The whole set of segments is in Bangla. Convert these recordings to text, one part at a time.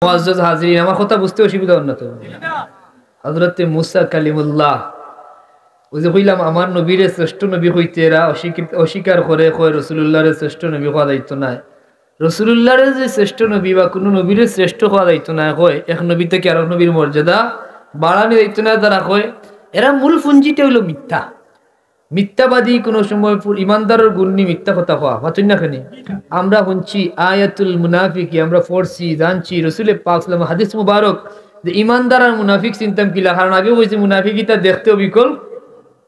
মুআজ্জাজ হাজিরিন, আমার কথা বুঝতে অসুবিধা হল না তো? হযরতে মুসা কালিমুল্লাহ, ওই যে কইলাম আমার নবীর শ্রেষ্ঠ নবী হইতে এরা অস্বীকার করে, কয় রাসূলুল্লাহর শ্রেষ্ঠ নবী হওয়া দায়িত্ব নাই। রাসূলুল্লাহর যে শ্রেষ্ঠ নবী বা কোনো নবীর শ্রেষ্ঠ হওয়া দায়িত্ব নাই, কয় এক নবী থেকে আরেক নবীর মর্যাদা বাড়ানো দায়িত্ব নাই। তারা কয় এরা মূল পুঞ্জিটা হইল মিথ্যা, মিথ্যাবাদী। কোনো সময় ইমানদারের গুণনি মিথ্যা কথা হওয়া পাতুন না কেন? আমরা শুনছি আয়াতুল মুনাফিক, আমরা পড়ছি জানছি রাসূল পাক সাল্লাল্লাহু আলাইহি ওয়াসাল্লাম হাদিস মুবারক যে ইমানদার আর মুনাফিক চিন্তাম কিলা। কারণ আগে বলছি মুনাফিকিটা দেখতেও বিকল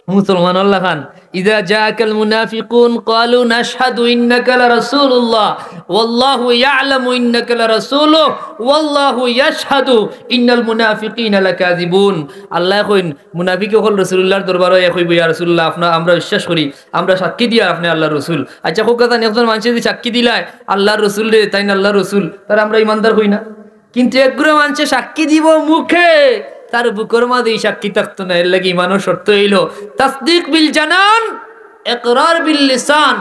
মুসলমান আল্লাহ খান। ইযা জাআকাল মুনাফিকুন ক্বালু নাশহাদু ইন্নাকা লারাসূলুল্লাহ ওয়াল্লাহু ইয়ালামু ইন্নাকা লারাসূলুহু ওয়াল্লাহু ইয়াশহাদু ইন্নাল মুনাফিকিনা লাকাযিবুন। আল্লাহ কইন মুনাফিক হল রাসূলুল্লাহর দরবারে কইব ইয়া রাসূলুল্লাহ আমরা বিশ্বাস করি, আমরা সাক্ষী দিয়া আপনি আল্লাহর রাসূল। আচ্ছা কোক কথা একজন মানুষ যদি সাক্ষী দিলায় আল্লাহর রাসূল রে, তাই না আল্লাহর রাসূল, তার আমরা ইমানদার হই না। কিন্তু একগুলো মানুষ সাক্ষী দিব মুখে, তার বুকের মাঝে সাক্ষী থাকতো না। এর লাগে ইমানের শর্ত হইল তাসদিক বিল জানান, ইকরার বিল লিসান,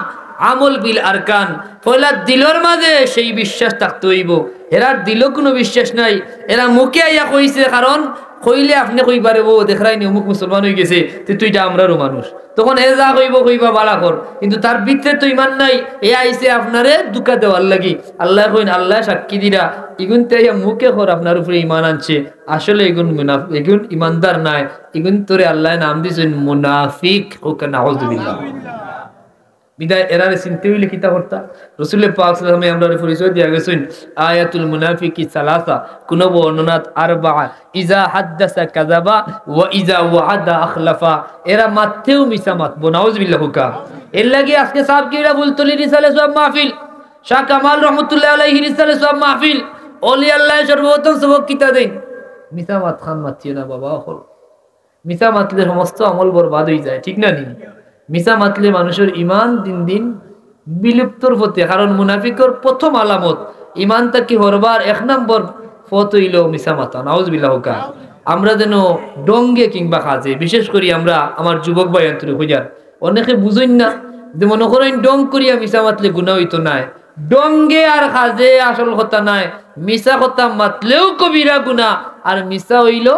আমল বিল আরকান। পয়লা দিলের মাঝে সেই বিশ্বাস থাকতে হইব। এরার দিল কোনো বিশ্বাস নাই, এরা মুখে আইয়া কইছে। কারণ কইলে আপনি কই পারবো দেখরাই নি অমুক মুসলমান হয়ে গেছে, তুইটা আমরারও মানুষ, তখন এ যা কইব কইবা বালা কর। কিন্তু তার ভিতরে তো ইমান নাই, এ আইছে আপনারে দুকা দেওয়ার লাগি। আল্লাহ কইন আল্লাহ সাক্ষী দিরা ইগুন তে মুখে কর আপনার উপরে ইমান আনছে, আসলে এগুন মুনাফিক, এগুন ইমানদার নাই। এগুন তোরে আল্লাহ নাম দিয়েছেন মুনাফিক। ওকে নাউযুবিল্লাহ। বিদায় এরারে চিনতে হইলে কিতা করতা? রাসূল পাক সাল্লাল্লাহু আলাইহি ওয়াসাল্লাম আমরা পরিচয় দিয়া গেছেন আয়াতুল মুনাফিকি সালাসা, কোন বর্ণনাত আরবা। ইজা হাদাসা কাযাবা ওয়া ইজা ওয়াআদা আখলাফা। এরা মাতেও মিছা মাতবো, নাউযুবিল্লাহ। হুকা এর লাগি আজকে সাহেব কি এরা বুলতলি রিসালে সব মাহফিল, শাহ কামাল রহমাতুল্লাহ আলাইহি রিসালে সব মাহফিল, ওলি আল্লাহ সর্বপ্রথম সবক কিতা দেন মিছা মাত। খান মাতিও না বাবা, হল মিছা মাতলে সমস্ত আমল বরবাদ হয়ে যায়, ঠিক না নি? মিছা মাতলে মানুষের ইমান দিন দিন বিলুপ্তর পথে। কারণ মুনাফিকর প্রথম আলামত ইমানটা কি হরবার এক নম্বর পথ হইল মিছা মাতা, নাউযুবিল্লাহ। হুকা আমরা যেন ডঙ্গে কিংবা কাজে, বিশেষ করি আমরা আমার যুবক ভাই অন্তরে খুঁজার অনেকে বুঝেন না যে মনে করেন ডং করিয়া মিছা মাতলে গুনাহ হইতো নাই। ডঙ্গে আর কাজে আসল কথা নাই, মিছা কথা মাতলেও কবিরা গুনাহ, আর মিছা হইল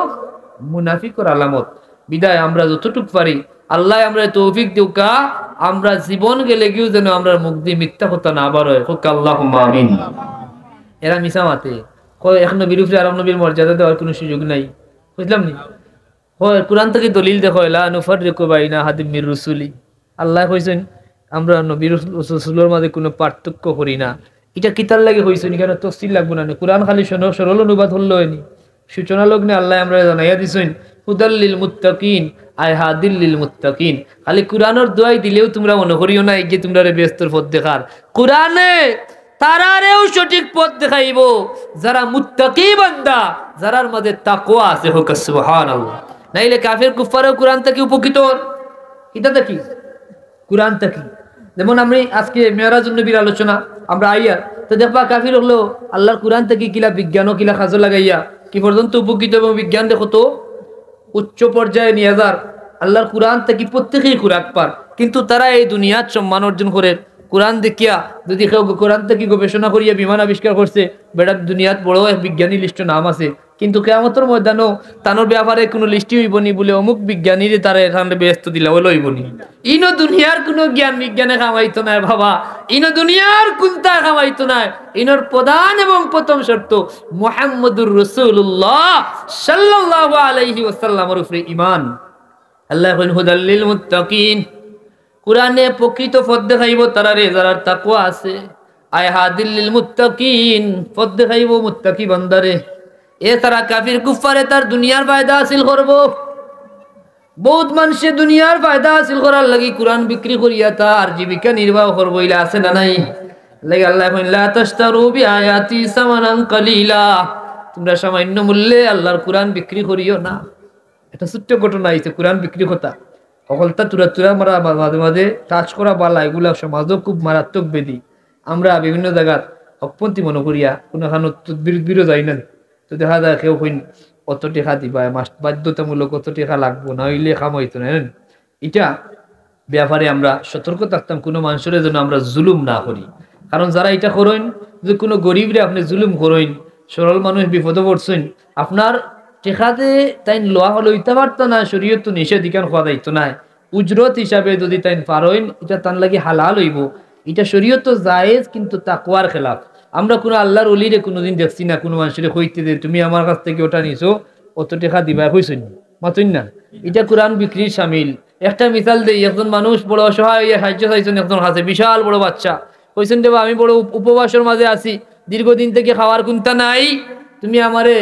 মুনাফিকর আলামত। বিদায় আমরা যতটুক পারি আল্লাহ আমরা তৌফিক দিউকা, আমরা জীবন গেলে গিয়েও যেন আমরা মুখ দিয়ে মিথ্যা কথা না বার হয়। হোক আল্লাহুম্মা আমিন। এরা মিছা মাতে কয় এক নবীর উপরে আরেক নবীর মর্যাদা দেওয়ার কোনো সুযোগ নাই, বুঝলাম নি? হয় কোরআন থেকে দলিল দেখো লা নুফাররিকু বাইনা আহাদিম মির রুসুলি। আল্লাহ কইছেন আমরা নবীর রাসূলের মাঝে কোনো পার্থক্য করি না। এটা কিতার লাগে হইছেন, কেন তফসিল লাগবে না? কোরআন খালি সরল অনুবাদ হলো হয়নি, সূচনা লগ্নে আল্লাহ আমরা জানাইয়া দিছেন হুদাল লিল মুত্তাকিন, আয় হাদিল লিল মুত্তাকিন। খালি কোরআনের দোয়াই দিলেও তোমরা মনে করিও না যে তোমরা ব্যস্তর পথ দেখার। কোরআনে তারারেও সঠিক পথ দেখাইব যারা মুত্তাকি বান্দা, যারার মধ্যে তাকওয়া আছে। হোক সুবহানাল্লাহ। নাইলে কাফের কুফারও কোরআন থেকে উপকৃত। এটা দেখি কোরআন থেকে, যেমন আমি আজকে মেরাজুন নবীর আলোচনা আমরা আইয়া তো দেখবা কাফির হলো আল্লাহর কোরআন থেকে কিলা বিজ্ঞান ও কিলা কাজে লাগাইয়া কি পর্যন্ত উপকৃত এবং বিজ্ঞান দেখো তো উচ্চ পর্যায়ে নিয়ে যার আল্লাহর কোরআন থেকে প্রত্যেকেই কোরআন পার। কিন্তু তারা এই দুনিয়ার সম্মান অর্জন করে কোরআন দেখিয়া। যদি কেউ কোরআন থেকে গবেষণা করিয়া বিমান আবিষ্কার করছে, বেটা দুনিয়াত বড় এক বিজ্ঞানী লিস্ট নাম আছে, কিন্তু কিয়ামতের ময়দানও তানোর ব্যাপারে কোনো লিস্টই হইবনি বলে অমুক বিজ্ঞানীরে তারা এখানে ব্যস্ত দিলা হলো হইবনি। ইনো দুনিয়ার কোনো জ্ঞান বিজ্ঞানে কামাইতো না বাবা, ইনো দুনিয়ার কোনটা কামাইতো না। ইনোর প্রধান এবং প্রথম শর্ত মুহাম্মদুর রাসূলুল্লাহ সাল্লাল্লাহু আলাইহি ওয়াসাল্লামের উপরে ঈমান। আল্লাহ কইন হুদাল লিল মুত্তাকিন, কোরআনে প্রকৃত পথ দেখাইব তারারে যারা তাকওয়া আছে। আয় হাদিল লিল মুত্তাকিন, পথ দেখাইব মুত্তাকি বান্দারে। এ তারা কাফির কুফারে তার দুনিয়ার ফায়দা হাসিল করব। বহুত মানুষে দুনিয়ার ফায়দা হাসিল করার লাগি কোরআন বিক্রি করিয়া তার জীবিকা নির্বাহ করবো, ইলা আছে না নাই? লাগে আল্লাহ কইন লা তাশতারু বিআয়াতি সামানান কালিলা, তোমরা সামান্য মূল্যে আল্লাহর কোরআন বিক্রি করিও না। এটা ছোট্ট ঘটনা আইছে কোরআন বিক্রি কথা। সকলটা তুরা মারা মাঝে মাঝে টাচ করা বালা, এগুলা সমাজও খুব মারাত্মক বেদি। আমরা বিভিন্ন জায়গার অপন্থী মনে করিয়া কোনো বিরোধ যাই না, তো দেখা যায় কেউ কইন কত টাকা দিবা, বাধ্যতামূলক কত টাকা লাগবো, না হইলে কাম হইতো না। এটা ব্যাপারে আমরা সতর্ক থাকতাম, কোনো মানুষের জন্য আমরা জুলুম না করি। কারণ যারা এটা করেন, যে কোনো গরিবরে আপনি জুলুম করেন, সরল মানুষ বিপদে পড়ছেন আপনার টেকাতে তাই লোয়া হলে হইতে পারতো না শরীয়ত তো নিষেধ ইকান খোয়া দায়িত্ব নাই উজরত হিসাবে যদি তাই পারইন এটা তার লাগে হালাল হইব এটা শরীয়ত তো জায়েজ কিন্তু তাকওয়ার খেলাফ আমরা কোনো আল্লাহর ওলিরে কোনোদিন দেখছি না কোনো মানুষের কইতে যে তুমি আমার কাছ থেকে ওটা নিছো অত টাকা দিবা হইছই মাতুন না এটা কোরআন বিক্রির শামিল একটা মিসাল দেই একজন মানুষ বড় অসহায় সাহায্য চাইছেন একজন হাতে বিশাল বড় বাচ্চা কইছেন দেবা আমি বড় উপবাসের মাঝে আছি দীর্ঘদিন থেকে খাওয়ার কুন্তা নাই তুমি আমারে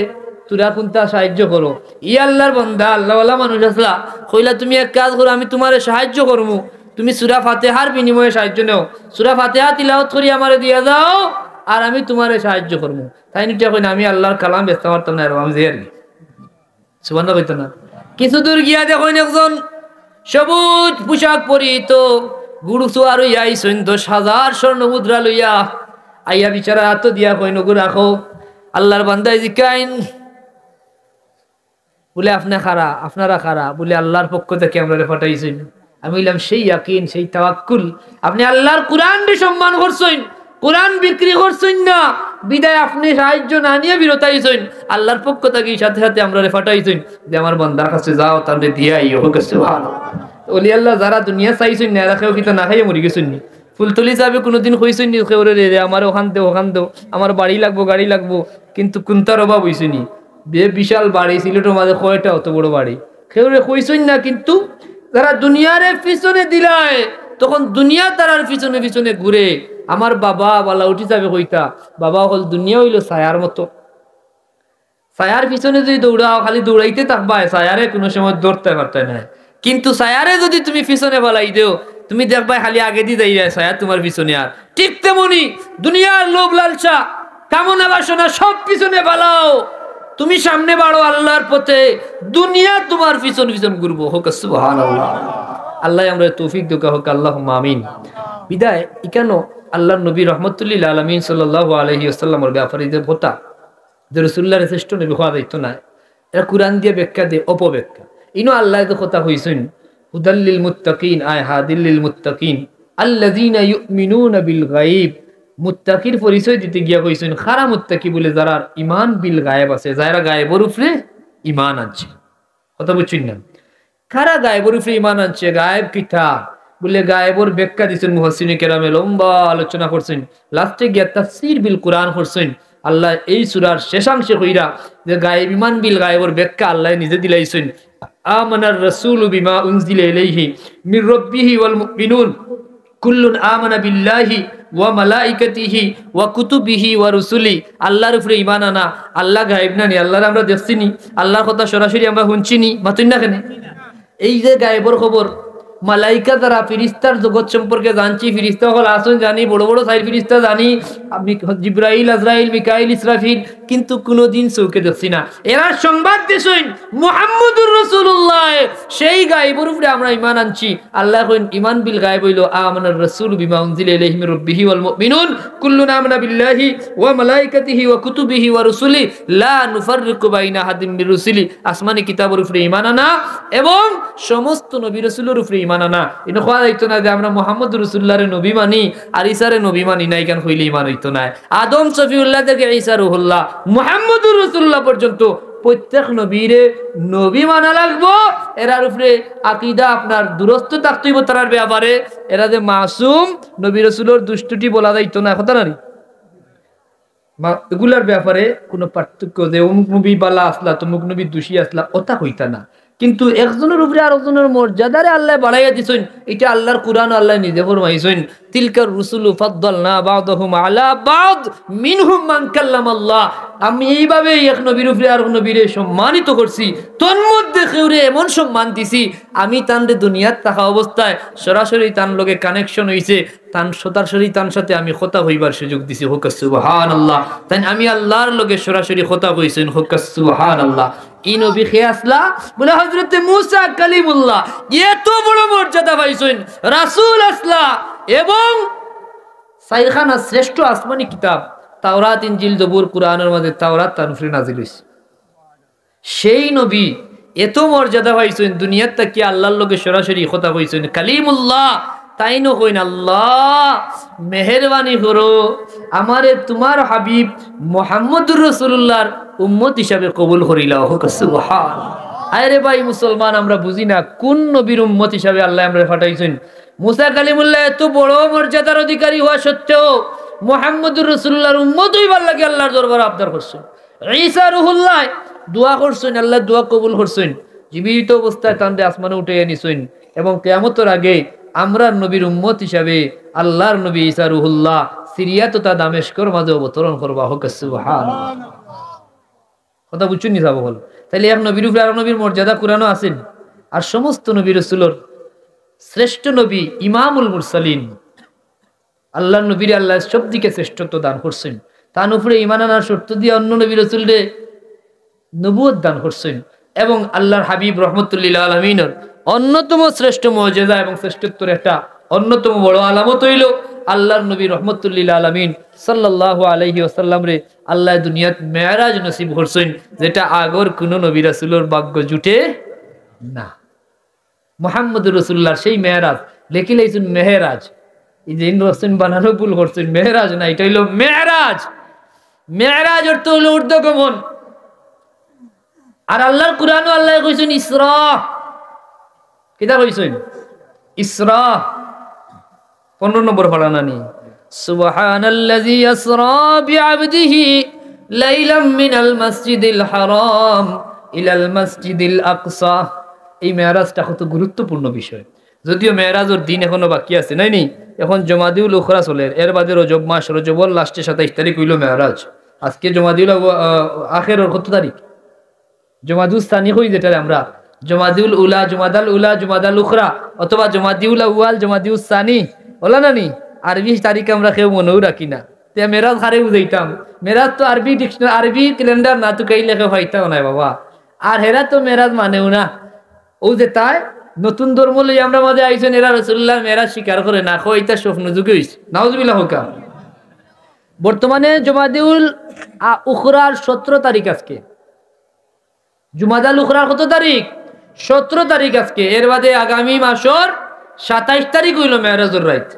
তুরা কুন্তা সাহায্য করো ই আল্লাহর বান্দা আল্লাহওয়ালা মানুষ আসলা কইলা তুমি এক কাজ করো আমি তোমারে সাহায্য করবো তুমি সূরা ফাতিহার বিনিময়ে সাহায্য নাও সূরা ফাতিহা তিলাওয়াত করি আমারে দিয়া দাও আর আমি তোমারে সাহায্য করবো তাই নিটা কই না আমি আল্লাহর কালাম ব্যস্ত পারতাম না এরকম যে আর কি সুবহানাল্লাহ কইতো না কিছু দূর গিয়া দেখুন একজন সবুজ পোশাক পরিহিত গুরু চুয়ার হইয়া আইসেন 10,000 স্বর্ণ মুদ্রা লইয়া আইয়া বিচারা হাত দিয়া কই নগু রাখো আল্লাহর বান্দাই জিকাইন বলে আপনারা খারা বলে আল্লাহর পক্ষ থেকে আমরা পাঠাইছেন আমি বললাম সেই ইয়াকিন সেই তাওয়াক্কুল আপনি আল্লাহর কোরআনকে সম্মান করছেন কোরআন বিক্রি করছেন না বিদায় আপনি সাহায্য না নিয়ে বিরতাইছেন আল্লাহর পক্ষ থেকে সাথে সাথে আমরা পাঠাইছেন যে আমার বান্দার কাছে যাও তাহলে দিয়া আইও সুবহানাল্লাহ ওলি আল্লাহ যারা দুনিয়া চাইছেন না রাখেও কিন্তু না খাইয়ে মরি গেছেন নি ফুলতলি যাবে কোনোদিন কইছেন নি কেউরে রে আমার ওখান দেও আমার বাড়ি লাগবো গাড়ি লাগবো কিন্তু কোনটার অভাব হইছে নি বিশাল বাড়ি সিলেটের মাঝে কয়টা অত বড় বাড়ি কেউরে কইছেন না কিন্তু যারা দুনিয়ারে পিছনে দিলায় তখন দুনিয়া তারার পিছনে পিছনে ঘুরে আমার বাবা বালা উঠি যাবে কইতা বাবা হল দুনিয়া হইল ছায়ার মতো ছায়ার পিছনে যদি দৌড়াও খালি দৌড়াইতে থাকবা ছায়ারে কোনো সময় দৌড়তে পারতে না কিন্তু ছায়ারে যদি তুমি পিছনে ফেলাই দেও তুমি দেখবা খালি আগে দিয়ে যাই ছায়া তোমার পিছনে আর ঠিক তেমনি দুনিয়ার লোভ লালসা কামনা বাসনা সব পিছনে ফেলাও তুমি সামনে বাড়ো আল্লাহর পথে দুনিয়া তোমার পিছন পিছন ঘুরবো হোক সুবহানাল্লাহ আল্লাহ আমরা তৌফিক দুকা হোক আল্লাহুম্মা আমিন বিদায় ইকানো আল্লাহর নবী রাহমাতুল্লিল আলামিন সাল্লাল্লাহু আলাইহি ওয়াসাল্লামের ব্যাপারে যে কথা যে রাসূলুল্লাহর শ্রেষ্ঠ নবী হওয়া দায়িত্ব না এরা কোরআন দিয়ে ব্যাখ্যা দিয়ে অপব্যাখ্যা ইনো আল্লাহ যে কথা হইছেন হুদাল্লিল মুত্তাকিন আয় হাদিল্লিল মুত্তাকিন আল্লাযীনা ইউমিনুনা বিল গায়ব মুত্তাকির পরিচয় দিতে গিয়া কইছেন খারা মুত্তাকি বলে যারা ঈমান বিল গায়েব আছে যারা গায়েবের উপরে ঈমান আনছে কথা বুঝছেন না খারা গায়েবের উপরে ঈমান আনছে গায়েব কিতাব বলে গায়েবের ব্যাখ্যা দিয়েছেন মুহাসসিনে কেরামে লম্বা আলোচনা করছেন লাস্টে গিয়া তাফসীর বিল কোরআন করছেন আল্লাহ এই সূরার শেষাংশে কইরা যে গায়েব ঈমান বিল গায়েবের ব্যাখ্যা আল্লাহ নিজে দিলাইছেন আমানার রাসূলু বিমা উনজিলা ইলাইহি মির রাব্বিহি ওয়াল মুমিনুন কুল্লুন আমানা বিল্লাহি ওয়া মালাইকাতিহি ওয়া কুতুবিহি ওয়া রুসুলি আল্লাহর উপরে ঈমান আনা আল্লাহ গায়েব না নি আল্লাহর আমরা দেখছিনি আল্লাহর কথা সরাসরি আমরা শুনছিনি মাতুন না কেন এই যে গায়েবের খবর মালাইকা দ্বারা ফিরিস্তার জগৎ সম্পর্কে জানছি ফিরিস্তা হল আসুন জানি বড় বড় সাইড ফিরিস্তা জানি আপনি জিব্রাইল আজরাইল মিকাইল ইসরাফিল কিন্তু কোনোদিন চৌকে দেখছি না এরা সংবাদ দিছেন মুহাম্মদুর রাসূলুল্লাহ সেই গায়েবের উপরে আমরা ঈমান আনছি আল্লাহ কইন ঈমান বিল গায়েব হইলো আমানার রাসূল বিমা উনজিলা ইলাইহি মির রাব্বিহি ওয়াল মুমিনুন কুল্লুনা আমানা বিল্লাহি ওয়া মালাইকাতিহি ওয়া কুতুবিহি ওয়া রুসুলি লা নুফাররিকু বাইনা আহাদিন মির রুসুলি আসমানি কিতাবের উপরে ঈমান আনা এবং সমস্ত নবী রাসূলের উপরে ঈমান আনা ইনো কোয়া যাইতো না যে আমরা মুহাম্মদুর রাসূলুল্লাহর নবী মানি আর ঈসারে নবী মানি না কেন হইলে ঈমান হইতো না আদম সফিউল্লাহ থেকে ঈসা রূহুল্লাহ মুহাম্মদুর রাসূলুল্লাহ পর্যন্ত প্রত্যেক নবীরে নবী মানা লাগবো এরার উপরে আকীদা আপনার দুরস্ত থাকতে হইব তার ব্যাপারে এরা যে মাসুম নবী রাসূলের দুষ্টুটি বলা যাইতো না কথা না এগুলার ব্যাপারে কোনো পার্থক্য যে অমুক নবী বালা আসলা তমুক নবী দোষী আসলা ওটা হইতা না কিন্তু একজনের উপরে আরেকজনের মর্যাদারে আল্লাহ বাড়াইয়া দিছেন এটা আল্লাহর কোরআন আল্লাহ নিজে ফরমাইছেন তিলকার রুসুলু ফাদ্দালনা বা'দাহুম আলা বা'দ মিনহুম মান কাল্লামাল্লাহ আমি এইভাবে এক নবীর উপরে আর নবীরে সম্মানিত করছি তন্মধ্যে কেউরে এমন সম্মান দিছি আমি তানরে দুনিয়াত থাকা অবস্থায় সরাসরি তান লগে কানেকশন হইছে তান সরাসরি তার সাথে আমি কথা হইবার সুযোগ দিছি হোক সুবহানাল্লাহ তাই আমি আল্লাহর লগে সরাসরি কথা কইছেন হোক সুবহানাল্লাহ এই নবী খেয়ে আসলা বলে হযরত মুসা কালিমুল্লাহ এত বড় মর্যাদা পাইছেন রাসূল আসলা এবং সাইরখানা শ্রেষ্ঠ আসমানি কিতাব তাওরাত ইনজিল জবুর কুরআনের মধ্যে তাওরাত তার উপরে নাজিল হইছে সেই নবী এত মর্যাদা পাইছেন দুনিয়াত থেকে আল্লাহর লগে সরাসরি কথা কইছেন কালিমুল্লাহ তাই ন কইন আল্লাহ মেহেরবানি করো আমারে তোমার হাবিব মুহাম্মদুর রাসূলুল্লাহর উম্মত হিসাবে কবুল করিলাও। সুবহানাল্লাহ। আরে ভাই মুসলমান, আমরা বুঝি না কোন নবীর উম্মত হিসাবে আল্লাহ আমরা পাঠাইছেন। মুসা কালিমুল্লাহ এত বড় মর্যাদার অধিকারী হওয়া সত্ত্বেও মুহাম্মদুর রাসূলুল্লাহর উম্মত হইবার লাগি আল্লাহর দরবারে আবদার করছেন। ঈসা রুহুল্লাহ দোয়া করছেন, আল্লাহ দোয়া কবুল করছেন, জীবিত অবস্থায় তান্ডে আসমানে উঠে নিছেন এবং কিয়ামতের আগে আমরা নবীর উম্মত হিসাবে আল্লাহর নবী ঈসা রুহুল্লাহ সিরিয়া তথা দামেস্কর মাঝে অবতরণ করবা। হোক সুবহানাল্লাহ। কথা বুঝছেন নি যাবো হল তাইলে এক নবীর উপরে আর নবীর মর্যাদা কুরানো আছেন। আর সমস্ত নবী রাসূলের শ্রেষ্ঠ নবী ইমামুল মুরসালিন আল্লাহর নবীর আল্লাহ সব দিকে শ্রেষ্ঠত্ব দান করছেন। তার উপরে ঈমান আনার শর্ত দিয়ে অন্য নবী রাসূলকে নবুয়ত দান করছেন এবং আল্লাহর হাবিব রাহমাতুল লিল আলামিনের অন্যতম শ্রেষ্ঠ মুজিজা এবং শ্রেষ্ঠত্বের একটা অন্যতম বড় আলামত হইল আল্লাহর নবী রাহমাতুল লিল আলামিন সাল্লাল্লাহু আলাইহি ওয়াসাল্লাম রে আল্লাহ দুনিয়াত মেরাজ নসিব করছেন, যেটা আগর কোন নবী রাসূলের ভাগ্য জুটে না। মুহাম্মদুর রাসূলুল্লাহর সেই মেরাজ লেখিলাইছেন মেহরাজ। এই যে ইন্দ্রসেন বানানো ভুল করছেন, মেহরাজ না, এটা হইল মেরাজ। মেরাজ অর্থ হলো ঊর্ধ্বগমন। আর আল্লাহর কুরআনও আল্লাহ কইছেন ইসরা। কিটা কইছেন? ইসরা 15 নম্বর পড়ানা নি সুবহানাল্লাযী ইসরা বিআবদিহি লাইলাম মিনাল মাসজিদিল হারাম ইলাল মাসজিদিল আকসা। এই মেরাজটা কত গুরুত্বপূর্ণ বিষয়। যদিও মেরাজের দিন এখনো বাকি আছে, নাই নি, এখন জমাদিউল উখরা চলে, এর বাদে রজব মাস, রজবর লাস্টে 27 তারিখ হইল মেরাজ। আজকে জমাদিউল আখিরের কত তারিখ? জমাদুল সানি হই, যেটা আমরা জমাদিউল উলা, জমাদাল উলা, জমাদাল উখরা অথবা জমাদিউল আউয়াল, জমাদিউল সানি ওলা না নি, আরবি তারিখ আমরা কেউ মনেও রাখি না। তে মেরাজ হারে বুঝাইতাম, মেরাজ তো আরবি ডিকশনারি, আরবি ক্যালেন্ডার না তো কাই লেখা পাইতাও না বাবা। আর হেরা তো মেরাজ মানেও না। ও যে তাই নতুন ধর্ম লই আমরা মাঝে আইছেন, এরা রাসূলুল্লাহ মেরাজ স্বীকার করে না, কই এটা স্বপ্ন যুগে হইছে। নাউজুবিল্লাহ হোকা। বর্তমানে জমাদিউল উখরার 17 তারিখ আজকে। জুমাদাল উখরার কত তারিখ? 17 তারিখ আজকে। এর বাদে আগামী মাসের 27 তারিখ হইল মেরাজের রাত।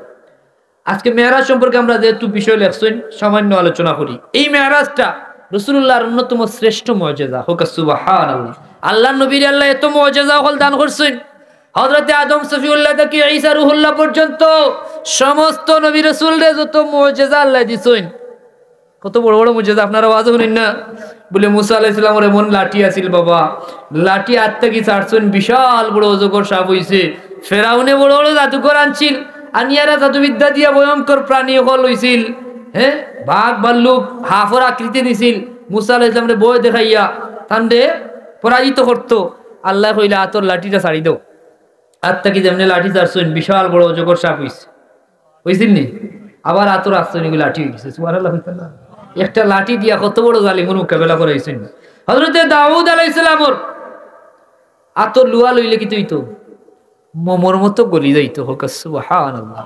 আজকে মেরাজ সম্পর্কে আমরা যেহেতু বিষয় লেখছেন সামান্য আলোচনা করি। এই মেরাজটা রাসূলুল্লাহর অন্যতম শ্রেষ্ঠ মুজিজা। হোক সুবহানাল্লাহ। আল্লাহর নবীর আল্লাহ এত মুজিজা হল দান করছেন, হযরতে আদম সফিউল্লাহ থেকে ঈসা রুহুল্লাহ পর্যন্ত সমস্ত নবী রাসূলদের যত মুজিজা আল্লাহ দিছেন। কত বড় বড় মুজিজা আপনারা আওয়াজ শুনেন না? বলে মুসা আলাইহিস সালামের এমন লাঠি আছিল বাবা, লাঠি আত্মা কি ছাড়ছেন, বিশাল বড় অজগর সাপ হইছে। ফেরাউনে বড় বড় জাদুকর আনছিল, আনিয়ারা জাদুবিদ্যা দিয়া ভয়ঙ্কর প্রাণী হল হইছিল। হ্যাঁ, বাঘ ভাল্লুক হাফর আকৃতি দিছিল। মুসা আলাইহিস সালামরে ভয় দেখাইয়া তান্ডে পরাজিত করতো। আল্লাহ কইলা আতর লাঠিটা ছাড়ি দাও। আত্মা কি যেমনি লাঠি ছাড়ছেন, বিশাল বড় অজগর সাপ হইছে, হইছিল নি? আবার আতর আসছেন, এগুলো লাঠি হয়ে গেছে। সুবহানাল্লাহ। একটা লাঠি দিয়া কত বড় জালিমের মোকাবেলা করাইছেন। হযরতে দাউদ আলাইহিস সালামর আতর লুয়া লইলে কি তুইতো মোমর মতো গলি যাইতো। হোক সুবহানাল্লাহ।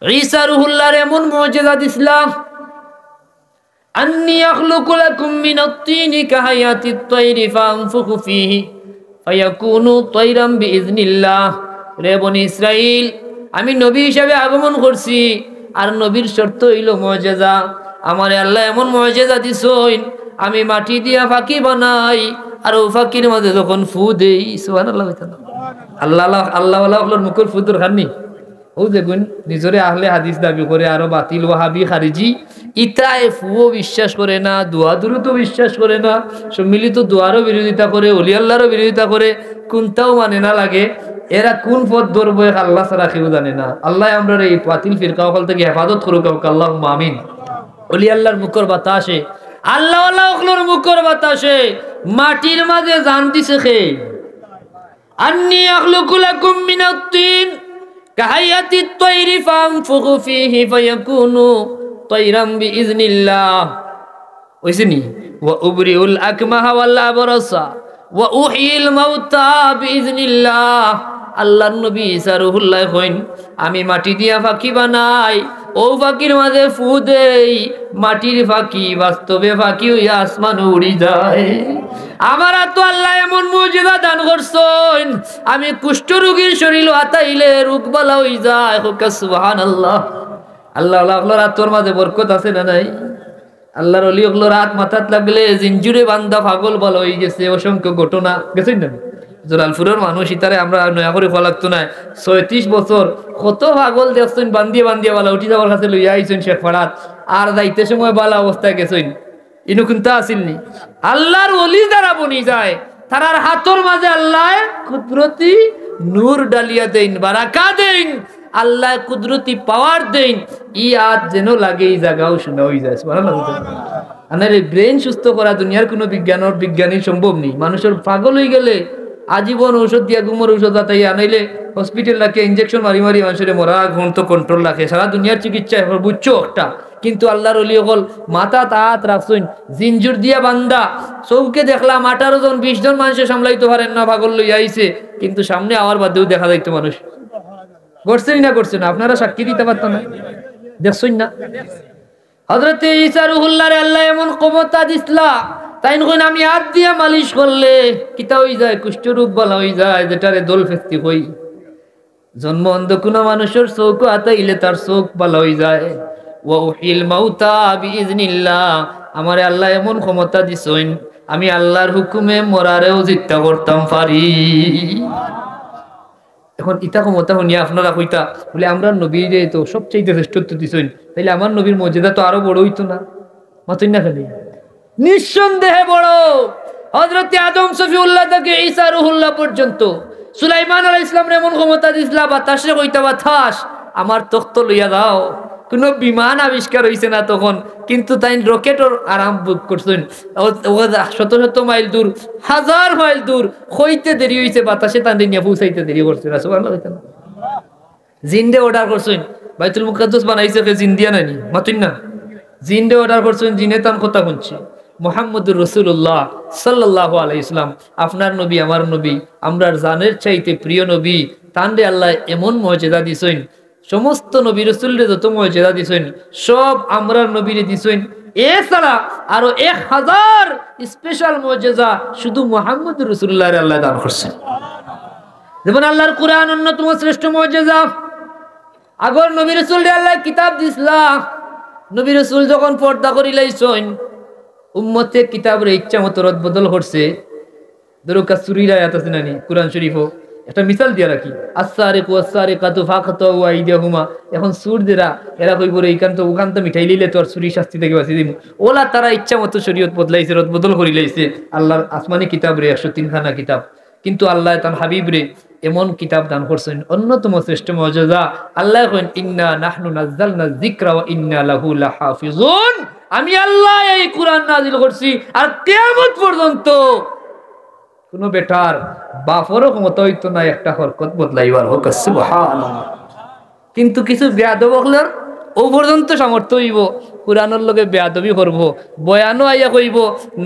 ঈসা রুহুল্লাহর এমন মুজিজা দিছিলাম, আন্নী আখলুকু লাকুম মিনাত তিনি কাহায়াতিত তায়রি ফানফুখু ফীহি ফায়াকুনু তায়রাম বিইজনিল্লাহ। রে বনি ইসরাইল, আমি নবী হিসাবে আগমন করছি, আর নবীর শর্ত হইল মুজিজা। আমারে আল্লাহ এমন মুজিজা দিছেন, আমি মাটি দিয়া ফাঁকি বানাই, আর ও ফাঁকির মাঝে যখন ফু দেই, সুবহানাল্লাহ। আল্লাহ আল্লাহ আল্লাহর মুখের ফু দরকার নেই। ও দেখুন নিজরে আহলে হাদিস দাবি করে, আরো বাতিল ওয়াহাবি খারিজি ইতায় ফুও বিশ্বাস করে না, দোয়া দুরুতো বিশ্বাস করে না, সম্মিলিত দোয়ারও বিরোধিতা করে, ওলি আল্লাহরও বিরোধিতা করে, কোনটাও মানে না লাগে। এরা কোন পথ ধরবো আল্লাহ ছাড়া কেউ জানে না। আল্লাহ আমরা এই বাতিল ফিরকা সকল থেকে হেফাজত করুক, আল্লাহুম্মা আমিন। ওলি আল্লাহর মুখর বাতাসে, আল্লাহ আল্লাহর মুখর বাতাসে মাটির মাঝে জান দিছে খে। আন্নী আখলুকু লাকুম মিনাত তিন কাহায়াতিত তায়রি ফানফুখু ফীহি ফায়াকুনু তায়রাম বিইজনিল্লাহ। ওইসিনি ওয়া উবরিউল আকমাহা ওয়াল আবরাসা ওয়া উহয়িল মাউতা বিইজনিল্লাহ। আল্লাহর নবী ঈসা রুহুল্লাহ কইন, আমি মাটি দিয়া ফাঁকি বানাই, ও ফাঁকির মাঝে ফু দেই, মাটির ফাঁকি বাস্তবে ফাঁকি হইয়া আসমান উড়ি যায়। আমার তো আল্লাহ এমন মুজিজা দান করছেন, আমি কুষ্ঠ রোগীর শরীর হাতাইলে রোগ বালা হয়ে যায়। সুবহানাল্লাহ। আল্লাহ আল্লাহ রাতর মাঝে বরকত আছে না নাই? আল্লাহর ওলি ওগুলো রাত মাথাত লাগলে জিঞ্জুরে বান্দা পাগল বলা হয়ে গেছে, অসংখ্য ঘটনা গেছেন না? জলালপুরের মানুষ ইতারে আমরা নয়া করে খোয়া লাগতো না। 36 বছর কত পাগল দেখছেন, বান্দিয়ে বান্দিয়ে বালা উঠি যাওয়ার কাছে লইয়া আইছেন শেখ ফাড়াত, আর যাইতে সময় বালা অবস্থায় গেছেন। ইনু কিন্তু আসিলনি। আল্লাহর ওলি যারা বনি যায় তারার হাতর মাঝে আল্লাহ কুদরতি নূর ডালিয়া দেন, বারাকা দেন, আল্লাহ কুদরতি পাওয়ার দেন। ই আজ যেন লাগে এই জায়গাও শোনা হয়ে যায়। আনারে ব্রেন সুস্থ করা দুনিয়ার কোনো বিজ্ঞানী সম্ভব নেই। মানুষের পাগল হয়ে গেলে আজীবন ঔষধ দিয়া ঘুমোর ঔষধ আতাই আনাইলে হসপিটাল রাখে ইঞ্জেকশন মারি মারি মানুষের মরা ঘুম তো কন্ট্রোল রাখে। সারা দুনিয়ার চিকিৎসা বুঝছো একটা, কিন্তু আল্লাহর ওলি হল মাথা তাহাত রাখছেন জিনজুর দিয়া বান্দা। চৌকে দেখলাম 18 জন 20 জন মানুষে সামলাইতে পারেন না, পাগল লইয়া আইছে, কিন্তু সামনে আওয়ার বাদেও দেখা যাইতো মানুষ। করছেন না করছেন? আপনারা সাক্ষী দিতে পারতেন না, দেখছেন না? হযরতে ঈসা রুহুল্লাহরে আল্লাহ এমন ক্ষমতা দিছলা, তাই নয় আমি হাত দিয়া মালিশ করলে কিতা হয়ে যায়, কুষ্ঠরোগ বলা হয়ে যায়, যেটারে দোল ফেস্তি হই। জন্ম অন্ধ কোনো মানুষের চোখ হাতাইলে তার চোখ ভালো হয়ে যায়। ওয়া উহিল মাউতা বিইজনিল্লাহ, আমারে আল্লাহ এমন ক্ষমতা দিছেন, আমি আল্লাহর হুকুমে মরারেও জিত্যা করতাম পারি। এখন ইতা ক্ষমতা শুনিয়া আপনারা কইতা বলে আমরা নবীরে তো সবচেয়ে শ্রেষ্ঠত্ব দিছেন, তাইলে আমার নবীর মর্যাদা তো আরো বড় হইতো না? মাতুন না খালি নিঃসন্দেহে বড়। হযরতে আদম সফিউল্লাহ থেকে ঈসা রুহুল্লাহ পর্যন্ত সুলাইমান আলাইহিস সালাম এমন ক্ষমতা দিছিলা, বাতাসে কইতা বাতাস আমার তখ্ত লইয়া দাও। কোনো বিমান আবিষ্কার হইছে না তখন, কিন্তু তাই রকেটর আরাম বুক করছেন। শত শত মাইল দূর, 1000 মাইল দূর হইতে দেরি হইছে, বাতাসে তান নিয়ে পৌঁছাইতে দেরি করছে না। সুবহানাল্লাহ। জিন্দে অর্ডার করছেন, বাইতুল মুকাদ্দাস বানাইছে কে জিন্দিয়া নানি? মাতুন না। জিন্দে অর্ডার করছেন, জিনে তান কথা শুনছে। মুহাম্মদুর রাসূলুল্লাহ সাল্লাল্লাহু আলাইহি সাল্লাম আপনার নবী, আমার নবী, আমরার জানের চাইতে প্রিয় নবী, তানরে আল্লাহ এমন মর্যাদা দিছেন। সমস্ত নবী রাসূলরে যত মর্যাদা দিছেন সব আমরার নবীরে দিছেন। এছাড়া আরো 1000 স্পেশাল মর্যাদা শুধু মুহাম্মদুর রাসূলুল্লাহরে আল্লাহ দান করছেন। যেমন আল্লাহর কুরআন অন্যতম শ্রেষ্ঠ মর্যাদা। আগর নবী রাসূলরে আল্লাহ কিতাব দিছলা, নবী রাসূল যখন পর্দা করিলাইছেন উম্মতে কিতাবের ইচ্ছা মতো রদ বদল করছে। দরকা সুরির আয়াত আছে নানি কুরআন শরীফও, একটা মিসাল দিয়া রাখি, আস-সারিকু ওয়াস-সারিকাতু ফাকাতু আইদিয়াহুমা। এখন সুরদেরা এরা কইব রে এইখান তো ওখান তো মিঠাই লইলে তো আর চুরি শাস্তি থেকে বাঁচি দিমু। ওলা তারা ইচ্ছা মতো শরীয়ত বদলাইছে, রদ বদল করি লাইছে। আল্লাহর আসমানি কিতাব রে 103 খানা কিতাব, কিন্তু আল্লাহ তার হাবিব রে এমন কিতাব দান করছেন অন্যতম শ্রেষ্ঠ মর্যাদা। আল্লাহ কইন ইন্না নাহনু নাযালনা যিকরা ওয়া ইন্না লাহু লাহাফিজুন। আমি আল্লাহ এই কুরআন নাযিল করছি, আর কিয়ামত পর্যন্ত কোন বেটার বাপরও ক্ষমতা হইতো না একটা হরকত বদলাইবার। হোক সুবহানাল্লাহ। কিন্তু কিছু বেয়াদব হলের ও পর্যন্ত সামর্থ্য হইব কুরআনের লগে বেয়াদবি করব, বয়ানও আইয়া কইব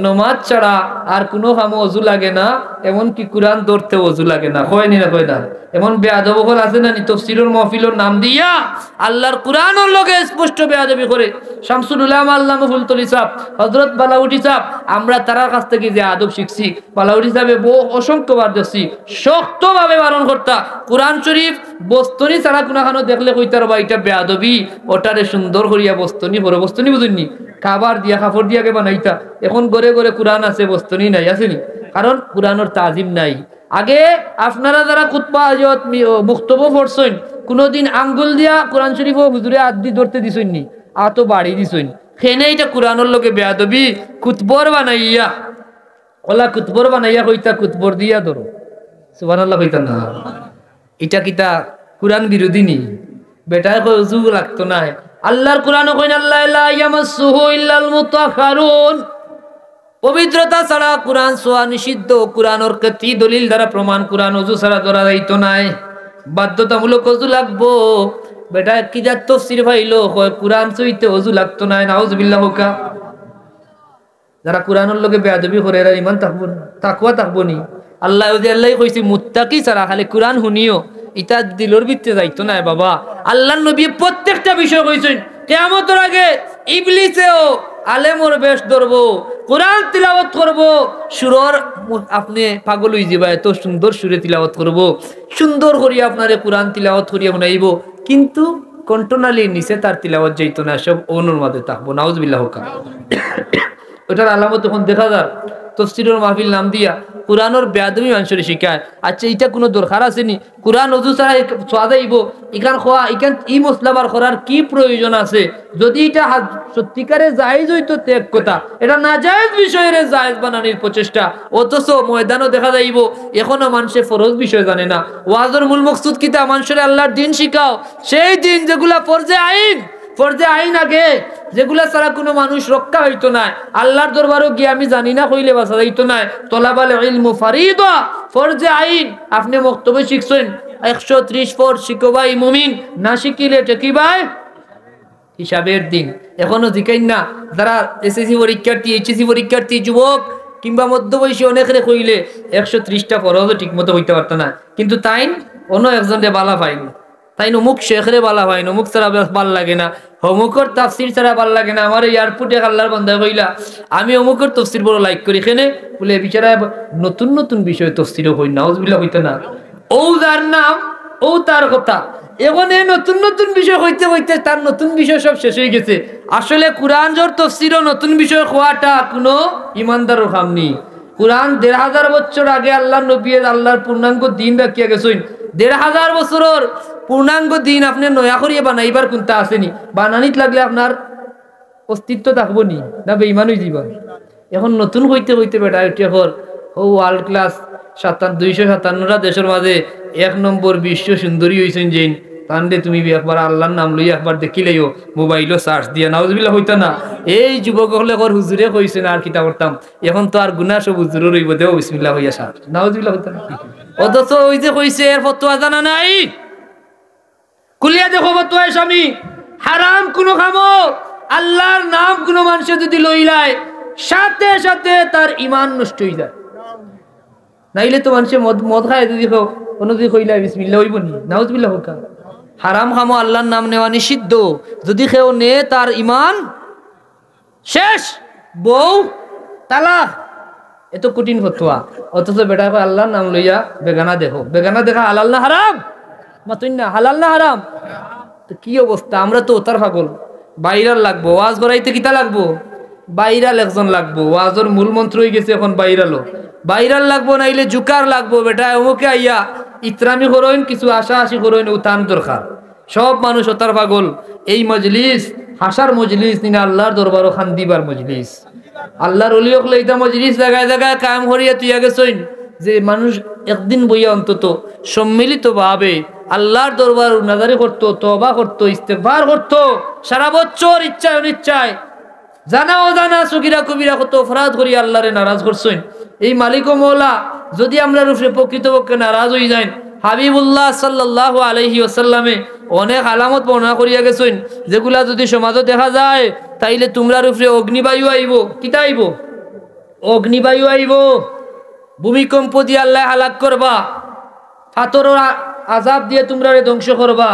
নামাজ ছাড়া আর কোনো কামে ওযু লাগে না, এমন কি কুরআন ধরতে ওযু লাগে না। কয়নি না কয় না? এমন বেয়াদব হল আছে না নি? তাফসীরের মাহফিলের নাম দিয়া আল্লাহর কুরআনের লগে স্পষ্ট বেয়াদবি করে। শামসুল উলামা আল্লামা ফুলতলি সাহেব, হযরত বালাউটি সাহেব, আমরা তার কাছ থেকে যে আদব শিখছি, বালাউটি সাহেবে বহু অসংখ্যবার দেখছি শক্তভাবে বারণ করতা কুরআন শরীফ বস্তনি ছাড়া কোনখানো দেখলে কইতার বা এটা বেয়াদবি, ওটারে সুন্দর করিয়া বস্তনি বড় বস্তনি বুঝুননি খাবার দিয়া কাপড় দিয়া কে বানাইতা। এখন ঘরে ঘরে কুরআন আছে, বস্তনি নাই, আসেনি? কারণ কুরআনের তাজিম নাই। আগে আপনারা যারা খুতবা হযরত মুক্তব পড়ছেন, কোনদিন আঙ্গুল দিয়া কোরআন শরীফ ও হুজুরে আদি ধরতে দিছেননি, আত বাড়ি দিছেন। খেনে এটা কুরআনের লগে বেয়াদবি খুতবর বানাইয়া, ওলা খুতবর বানাইয়া কইতা খুতবর দিয়া ধরো। সুবহানাল্লাহ কইতা না? এটা কিতা কুরআন বিরোধী নি? বেটায় কই ওযু লাগতো না। আল্লাহর কুরআনও কইন আল্লাহ লা ইয়ামাসসুহু ইল্লাল মুতাহহারুন। পবিত্রতা ছাড়া কুরআন ছোঁয়া নিষিদ্ধ। কুরআনের কতি দলিল দ্বারা প্রমাণ কুরআন ওযু ছাড়া ধরা যাইতো না, বাধ্যতামূলক ওযু লাগবো। বেটা কি যা তাফসীর ভাইলো কয় কুরআন ছুঁইতে ওযু লাগতো না, নাউযুবিল্লাহ। হোকা যারা কুরআনের লগে বেয়াদবি করে এরা ইমান থাকবো না, তাকওয়া থাকবো নি। আল্লাহ কইছি মুত্তাকি ছাড়া খালি কুরআন শুনিও ইটা দিলর ভিতরে যাইতো না বাবা। আল্লাহর নবী প্রত্যেকটা বিষয় কইছেন কিয়ামতের আগে ইবলিসেও আলেমর বেশ ধরবো, কোরআন তিলাওয়াত করব, সুরর আপনি পাগল হয়ে যাবে, এত সুন্দর সুরে তিলাওয়াত করব, সুন্দর করিয়া আপনারে কোরআন তিলাওয়াত করিয়া শোনাইব, কিন্তু কণ্ঠনালীর নিচে তার তিলাওয়াত যাইতো না, সব অনুর মাঝে থাকবো। নাউজুবিল্লাহ। ওটার আলামত তখন দেখা যায় তফসিরের মাহফিল নাম দিয়া কোরআনের বেয়াদবি মানুষের শিখায়। আচ্ছা এটা কোনো দরকার আছে নি? কোরআন অজু ছাড়া ছোঁয়া যাইব, ইখান খোয়া ইখান ই মশলাবার করার কি প্রয়োজন আছে? যদি এটা সত্যিকারে জায়েজ হইতো তো এক কথা, এটা না জায়েজ বিষয়ের জায়েজ বানানোর প্রচেষ্টা। অথচ ময়দানও দেখা যাইব এখনো মানুষের ফরজ বিষয় জানে না। ওয়াজের মূল মকসুদ কিতা? মানুষের আল্লাহর দিন শিখাও, সেই দিন যেগুলা ফরজে আইন, ফরজে আইন আগে যেগুলা ছাড়া কোনো মানুষ রক্ষা হইতো না, আল্লাহর দরবারও গিয়ে আমি জানি না কইলে বাঁচা যাইতো না। তলাবাল ইলমু ফারিদা, ফরজে আইন। আপনি বক্তব্য শিখছেন 130 ফরজ শিখবাই মুমিন, না শিখিলে টেকিবাই হিসাবের দিন। এখনো জিকাইন না যারা এসএসসি পরীক্ষার্থী, এইচএসসি পরীক্ষার্থী, যুবক কিংবা মধ্যবয়সী অনেকরে কইলে 130টা ফরজও ঠিক মতো হইতে পারতো না, কিন্তু তাই অন্য একজনরে বালা পাইনি, তাই অমুক শেখরে বালা হয়, অমুক ছাড়া ভাল লাগে না, অমুকর তাফসির ছাড়া ভাল লাগে না। আমার এয়ারপোর্টে আল্লাহর বান্দা কইলা আমি অমুকের তফসির বড় লাইক করি, এখানে বলে বিচারা নতুন নতুন বিষয় তফসিরও হই, নাউজুবিল্লাহ হইতো না। ও যার নাম ও তার কথা, এখন এই নতুন নতুন বিষয় হইতে হইতে তার নতুন বিষয় সব শেষ হয়ে গেছে। আসলে কোরআন জোর তফসিরও নতুন বিষয় হওয়াটা কোনো ইমানদারের কাম নেই। কোরআন 1500 বছর আগে আল্লাহ নবী আল্লাহর পূর্ণাঙ্গ দিন রাখিয়া গেছেন। 1500 বছরের পূর্ণাঙ্গ দিন আপনি নয়া করিয়া বানাইবার কোনটা আসেনি? বানানিত লাগলে আপনার অস্তিত্ব থাকবো নি, না বেঈমানই জীবন। এখন নতুন হইতে হইতে বেটা উঠে হর ও ওয়ার্ল্ড ক্লাস 257টা দেশের মাঝে 1 নম্বর বিশ্ব সুন্দরী হইছেন যেন তান্ডে তুমি একবার আল্লাহর নাম লইয়া একবার দেখিলেও মোবাইলও সার্চ দিয়া নাউজুবিল্লাহ হইতো না। এই যুবক হলে হুজুরে কইছেন আর কিতা করতাম, এখন তো আর গুনাহ সব হুজুরে রইব, দেও বিসমিল্লাহ হইয়া সার, নাউজুবিল্লাহ হইতো না। অথচ ওই যে কইছে এর ফতোয়া জানা নাই, কুলিয়া দেখো ফতোয়া স্বামী হারাম কোনো খামো, আল্লাহর নাম কোনো মানুষে যদি লইলায় সাথে সাথে তার ঈমান নষ্ট হয়ে যায়। নাইলে তো মানুষে মদ খায়, যদি কোনো যদি কইলায় বিসমিল্লাহ হইব নি, নাউজুবিল্লাহ হোক। হারাম খামো আল্লাহর নাম নেওয়া নিষিদ্ধ, যদি কেউ নে তার ঈমান শেষ, বউ তালাক। এত কঠিন ফতোয়া, অথচ বেটা আল্লাহর নাম লইয়া বেগানা দেখো। বেগানা দেখা হালাল না হারাম? মাতুন না, হালাল না হারাম? তো কি অবস্থা, আমরা তো ওতার পাগল। বাইরাল লাগবো, ওয়াজ করাইতে কিতা লাগবো? বাইরাল একজন লাগবো। ওয়াজের মূল মন্ত্র হয়ে গেছে এখন বাইরালও। বাইরাল লাগবো, নাইলে জুকার লাগবো। বেটা অমুকে আইয়া ইত্রামি করইন, কিছু আশা আশি করইন, উতান দরকার। সব মানুষ ওতার পাগল। এই মজলিস হাসার মজলিস নিনা আল্লাহর দরবারও খান দিবার মজলিস। আল্লাহর ওলি হলে এটা মজলিস জায়গায় জায়গায় কাম করিয়া তুই গেছইন, যে মানুষ একদিন বইয়া অন্তত সম্মিলিত ভাবে আল্লাহর দরবার নাজারি করতো, তওবা করতো, ইস্তেগফার করতো সারা বছর ইচ্ছায় অনিচ্ছায়, জানা অজানা সগীরা কবিরা কত অপরাধ করি আল্লাহরে নারাজ করছেন। এই মালিক ও মওলা যদি আমরা রূপে প্রকৃতপক্ষে নারাজ হয়ে যাই, হাবিবুল্লাহ সাল্লাল্লাহু আলাইহি ওয়াসাল্লামে অনেক আলামত বর্ণনা করিয়া গেছেন, যেগুলা যদি সমাজে দেখা যায় তাইলে তোমরা রূপে অগ্নিবায়ু আইব। কিতা আইব? অগ্নিবায়ু আইব, ভূমিকম্প দিয়ে আল্লাহ হালাক করবা, ফাতরের আযাব দিয়ে তোমরা ধ্বংস করবা।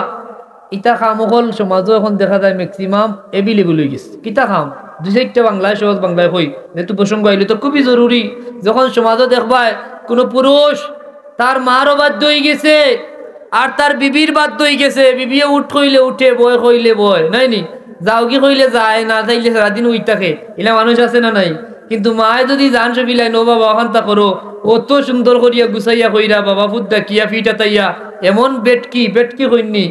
ইটা খাম হল সমাজও এখন দেখা যায় ম্যাক্সিমাম এভেলেবল হয়ে গেছে। কিতা খাম 2-4টা বাংলায় সহজ বাংলায় কই, যেহেতু প্রসঙ্গ আইলে তো খুবই জরুরি। যখন সমাজও দেখবায় কোনো পুরুষ তার মারও বাধ্য হয়ে গেছে আর তার বিবির বাধ্য হয়ে গেছে, বিবিও উঠ কইলে উঠে, বয় কইলে বয়, নাই নি যাও কি কইলে যায়, না যাইলে সারাদিন উঠ থাকে। এলা মানুষ আছে না নাই? কিন্তু মায়ে যদি জান সবিলাই নো বাবা ওখানটা করো, অত সুন্দর করিয়া গুছাইয়া কইরা বাবা ফুদ্দা কিয়া ফিটা তাইয়া এমন বেটকি বেটকি কইনি।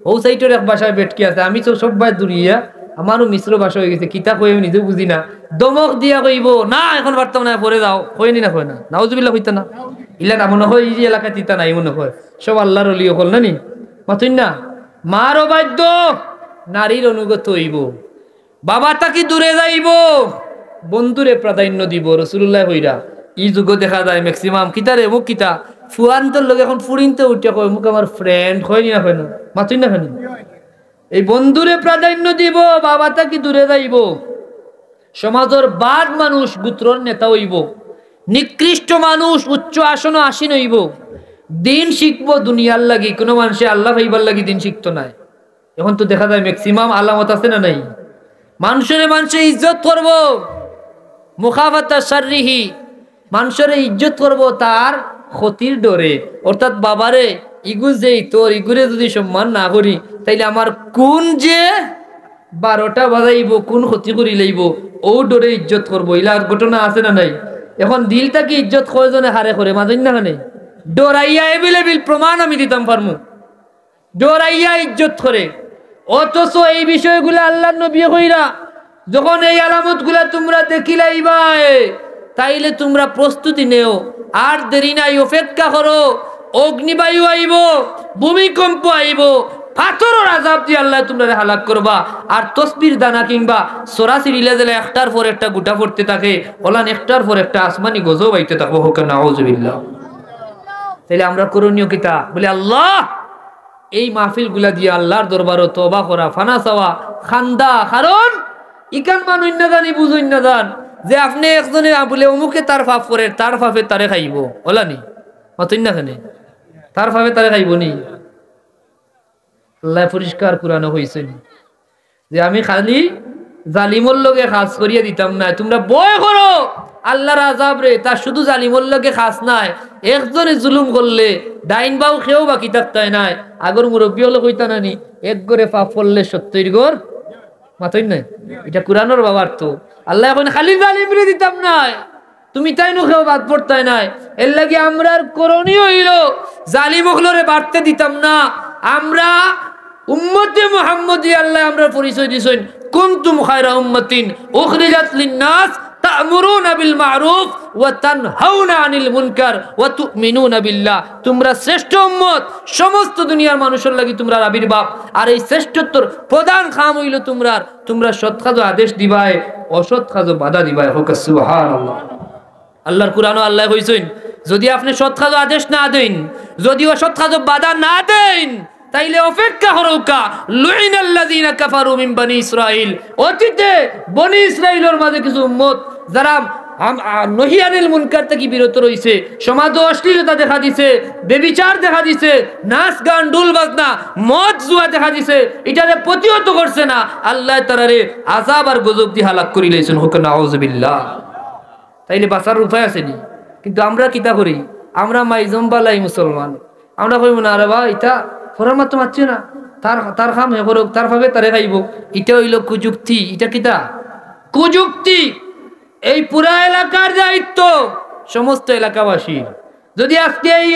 ও সাইটের এক বাসায় বেটকি আছে, আমি তো সব বাই দূরিয়া, আমারও মিশ্র ভাষা হয়ে গেছে। কিতা কই আমি নিজেও বুঝি না, দমক দিয়া কইব না এখন পারতাম না, পরে যাও, কইনি না কয় না, নাউজুবিল্লাহ হইতা না। ইলা না মনে হয় এই এলাকা তিতা নাই, মনে হয় সব আল্লাহর ওলি হল না নি, মাতুন না। মারও বাধ্য, নারীর অনুগত হইব, বাবা তাকে দূরে যাইব, বন্ধুরে প্রাধান্য দিব। রাসূলুল্লাহ হইরা এই যুগ দেখা যায় ম্যাক্সিমাম কিতারে মুখ কিতা ফুয়ান্তর লোক এখন ফুরিনতে উঠে কয় মুখ আমার ফ্রেন্ড হয়নি না, হয় না, মাতুন না। এই বন্ধুরে প্রাধান্য দিব, বাবা তাকে দূরে যাইব। সমাজের বাদ মানুষ গোত্রর নেতা হইব, নিকৃষ্ট মানুষ উচ্চ আসন আসীন হইব, দিন শিখবো দুনিয়ার লাগি, কোনো মানুষে আল্লাহ ভাইবার লাগি দিন শিখতো নাই। এখন তো দেখা যায় ম্যাক্সিমাম আলামত আছে না নাই, মানুষের ইজ্জত করবো, মুখাফাতা শাররিহি, মানুষের ইজ্জত করবো তার ক্ষতির ডরে। অর্থাৎ বাবারে ইগু যেই তোর ইগুরে যদি সম্মান না করি তাইলে আমার কোন যে 12টা বাজাইব, কোন ক্ষতি করি লইব, ও ডরে ইজ্জত করবো। ইলার ঘটনা আছে না নাই? এখন দিলটাকে ইজ্জত কয়জনে হারে করে মাঝেন না কানে ডরাইয়া এভেলেবিল প্রমাণ আমি দিতাম পারমু, ডরাইয়া ইজ্জত করে। অথচ এই বিষয়গুলো আল্লাহর নবী কইরা যখন এই আলামত গুলা তোমরা দেখিলাইবা তাইলে তোমরা প্রস্তুতি নেও, আর দেরি নাই, অপেক্ষা করো। অগ্নিবায়ু আইব, ভূমিকম্প আইব, পাথরের আযাব দিয়ে আল্লাহ তোমরা হালাক করবা। আর তসবির দানা কিংবা সরাসরি লেজেলে একটার পর একটা গুটা পড়তে থাকে, ওলান একটার পর একটা আসমানি গজব আইতে থাকবো। হোক নাউযুবিল্লাহ। তাইলে আমরা করণীয় কিতা বলে আল্লাহ এই মাহফিল গুলা দিয়ে আল্লাহর দরবারও তওবা করা, ফানা চাওয়া, খান্দা। কারণ ইকান মানুষ না জানি বুঝুন না জান যে আপনি একজনে বলে অমুকে তার ফাফ করে, তার ফাফে তারে খাইব, ওলানি মাতুন না কেন তার ফাফে তারে খাইব নি? আল্লাহ পরিষ্কার কুরানো হয়েছে যে আমি খালি জালিমর লগে খাস করিয়া দিতাম না, তোমরা বয় করো আল্লাহর আযাব রে। তা শুধু জালিমর লগে খাস নাই, একজনে জুলুম করলে ডাইন বাউ খেয়েও বাকি থাকতাই নাই। আগর মুরব্বী হলে কইতা নানি এক গড়ে পাপ পড়লে 70 গড় মাতই নাই। এটা কুরানোর বাবার তো আল্লাহ এখন খালি জালিম রে দিতাম নাই, তুমি তাই নো খেয়েও বাদ পড়তাই নাই। এর লাগি আমরা করণীয় হইল জালিম হলরে বাড়তে দিতাম না। আমরা উম্মতে মুহাম্মদী আল্লাহ আমরা পরিচয় দিছেন, কুনতুম খায়রা উম্মাতিন উখরিজাত লিন-নাস তা'মুরুনা বিল মা'রুফ ওয়া তানহাউনা আনিল মুনকার ওয়া তু'মিনুনা বিল্লাহ। তোমরা শ্রেষ্ঠ উম্মত, সমস্ত দুনিয়ার মানুষের লাগি তোমরা আবির্ভাব। আর এই শ্রেষ্ঠত্বর প্রধান কাম হইল তোমরা সৎ কাজ আদেশ দিবাই, অসৎ কাজ বাধা দিবাই। হোক সুবহানাল্লাহ। আল্লাহর কুরআনে আল্লাহ কইছেন যদি আপনি সৎ কাজ আদেশ না দেন, যদি অসৎ কাজ বাধা না দেন, তাইলে অপেক্ষা করুকা লুইনাল্লাযিনা কাফারু মিন বনি ইসরাইল। অতীতে বনি ইসরাইলের মাঝে কিছু উম্মত যারা নহি আনিল মুনকার থেকে বিরত রইছে, সমাজে অশ্লীলতা দেখা দিছে, বেবিচার দেখা দিছে, নাচ গান ডুল বাজনা মদ জুয়া দেখা দিছে, এটারে প্রতিহত করছে না, আল্লাহ তাআলারে আযাব আর গজব দিয়ে হালাক করি লাইছেন। হোক নাউযুবিল্লাহ। তাইলে বাঁচার উপায় আছে নি? কিন্তু আমরা কিতা করি? আমরা মাইজম্বালাই মুসলমান, আমরা কইব না রে ভাই এটা ফরার মাত্র মারছে না, তার খাম হে করুক, তার ভাবে তারে খাইব। এটা হইল কুযুক্তি। এটা কিতা? কুযুক্তি। এই পুরা এলাকার দায়িত্ব সমস্ত এলাকাবাসীর। যদি আজকে এই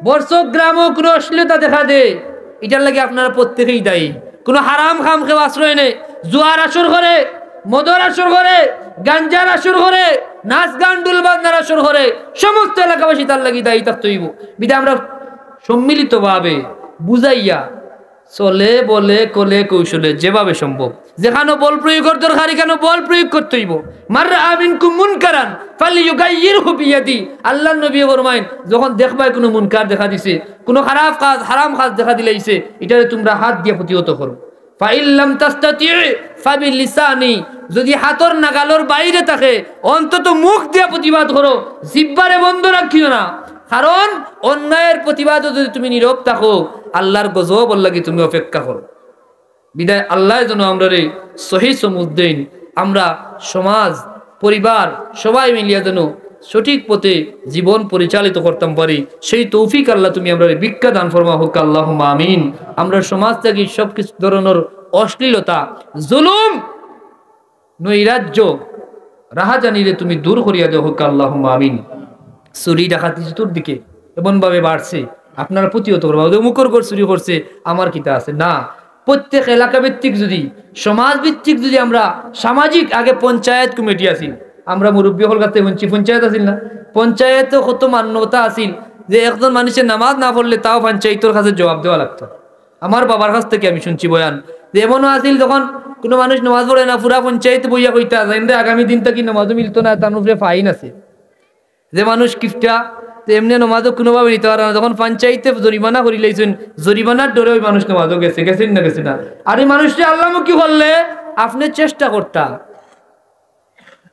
বর্ষক গ্রামও কোনো অশ্লীলতা দেখা দেয়, এটার লাগে আপনারা প্রত্যেকেই দায়ী। কোনো হারাম খাম খেয়ে আশ্রয় নেই, জুয়ার আসর করে, মদর আসর করে, গাঞ্জার আসর করে, নাচ গান ডুল বাজনার আসর করে, সমস্ত এলাকাবাসী তার লাগি দায়ী থাকতে হইব। বিধায় আমরা সম্মিলিত ভাবে বুঝাইয়া চলে বলে কলে কৌশলে যেভাবে সম্ভব, যেখানে বল প্রয়োগের দরকার এখানে বল প্রয়োগ করতে হইব। মাররা মিনকুম মুনকারান ফালিয়ুগাইয়িরহু বিয়াদি। আল্লাহর নবী ফরমায়েন যখন দেখবাই কোনো মুনকার দেখা দিছে, কোনো খারাপ কাজ হারাম কাজ দেখা দিলাইছে, এটারে তোমরা হাত দিয়ে প্রতিহত করো। ফাইল্লাম তাস্তাতি ফাবিলিসানি। যদি হাতর নাগালর বাইরে থাকে অন্তত মুখ দিয়ে প্রতিবাদ করো, জিহ্বারে বন্ধ রাখিও না। কারণ অন্যায়ের প্রতিবাদও যদি তুমি নীরব থাকো আল্লাহর গজব লাগি তুমি অপেক্ষা করো। বিদায় আল্লাহ যেন আমরা রে সহি সমুদ্দিন, আমরা সমাজ পরিবার সবাই মিলিয়া যেন সঠিক পথে জীবন পরিচালিত করতাম পারি, সেই তৌফিক আল্লাহ তুমি আমরা ভিক্ষা দান ফরমা। হোক আল্লাহুম্মা আমিন। আমরা সমাজ থেকে সব কিছু ধরনের অশ্লীলতা, জুলুম, নৈরাজ্য, রাহাজানিরে তুমি দূর করিয়া দেও। হোক আল্লাহুম্মা আমিন। চুরি ডাকাতি চতুর্দিকে এমন ভাবে বাড়ছে, আপনারা প্রতিহত করবো। মুখর ঘর চুরি করছে আমার কিতা আছে না। প্রত্যেক এলাকা ভিত্তিক যদি সমাজ ভিত্তিক যদি আমরা সামাজিক, আগে পঞ্চায়েত কমিটি আসিল, আমরা মুরব্বী হল কাছে শুনছি পঞ্চায়েত আসিল না, পঞ্চায়েতে কত মান্যতা আসিল যে একজন মানুষের নামাজ না পড়লে তাও পঞ্চায়েতের কাছে জবাব দেওয়া লাগতো। আমার বাবার কাছ থেকে আমি শুনছি বয়ান যে এমনও আসিল যখন কোনো মানুষ নামাজ পড়ে না, পুরা পঞ্চায়েতে বইয়া কইতা যায় আগামী দিন থেকে নামাজও মিলতো না, তার উপরে ফাইন আছে। যে মানুষ কিফটা এমনি নমাজও কোনোভাবে নিতে পারে না, যখন পঞ্চায়েতে জরিমানা করি লাইছেন, জরিমানার ডরে ওই মানুষ নমাজও গেছেন না। আর এই মানুষটা আল্লাহমুখী করলে আপনি চেষ্টা করতা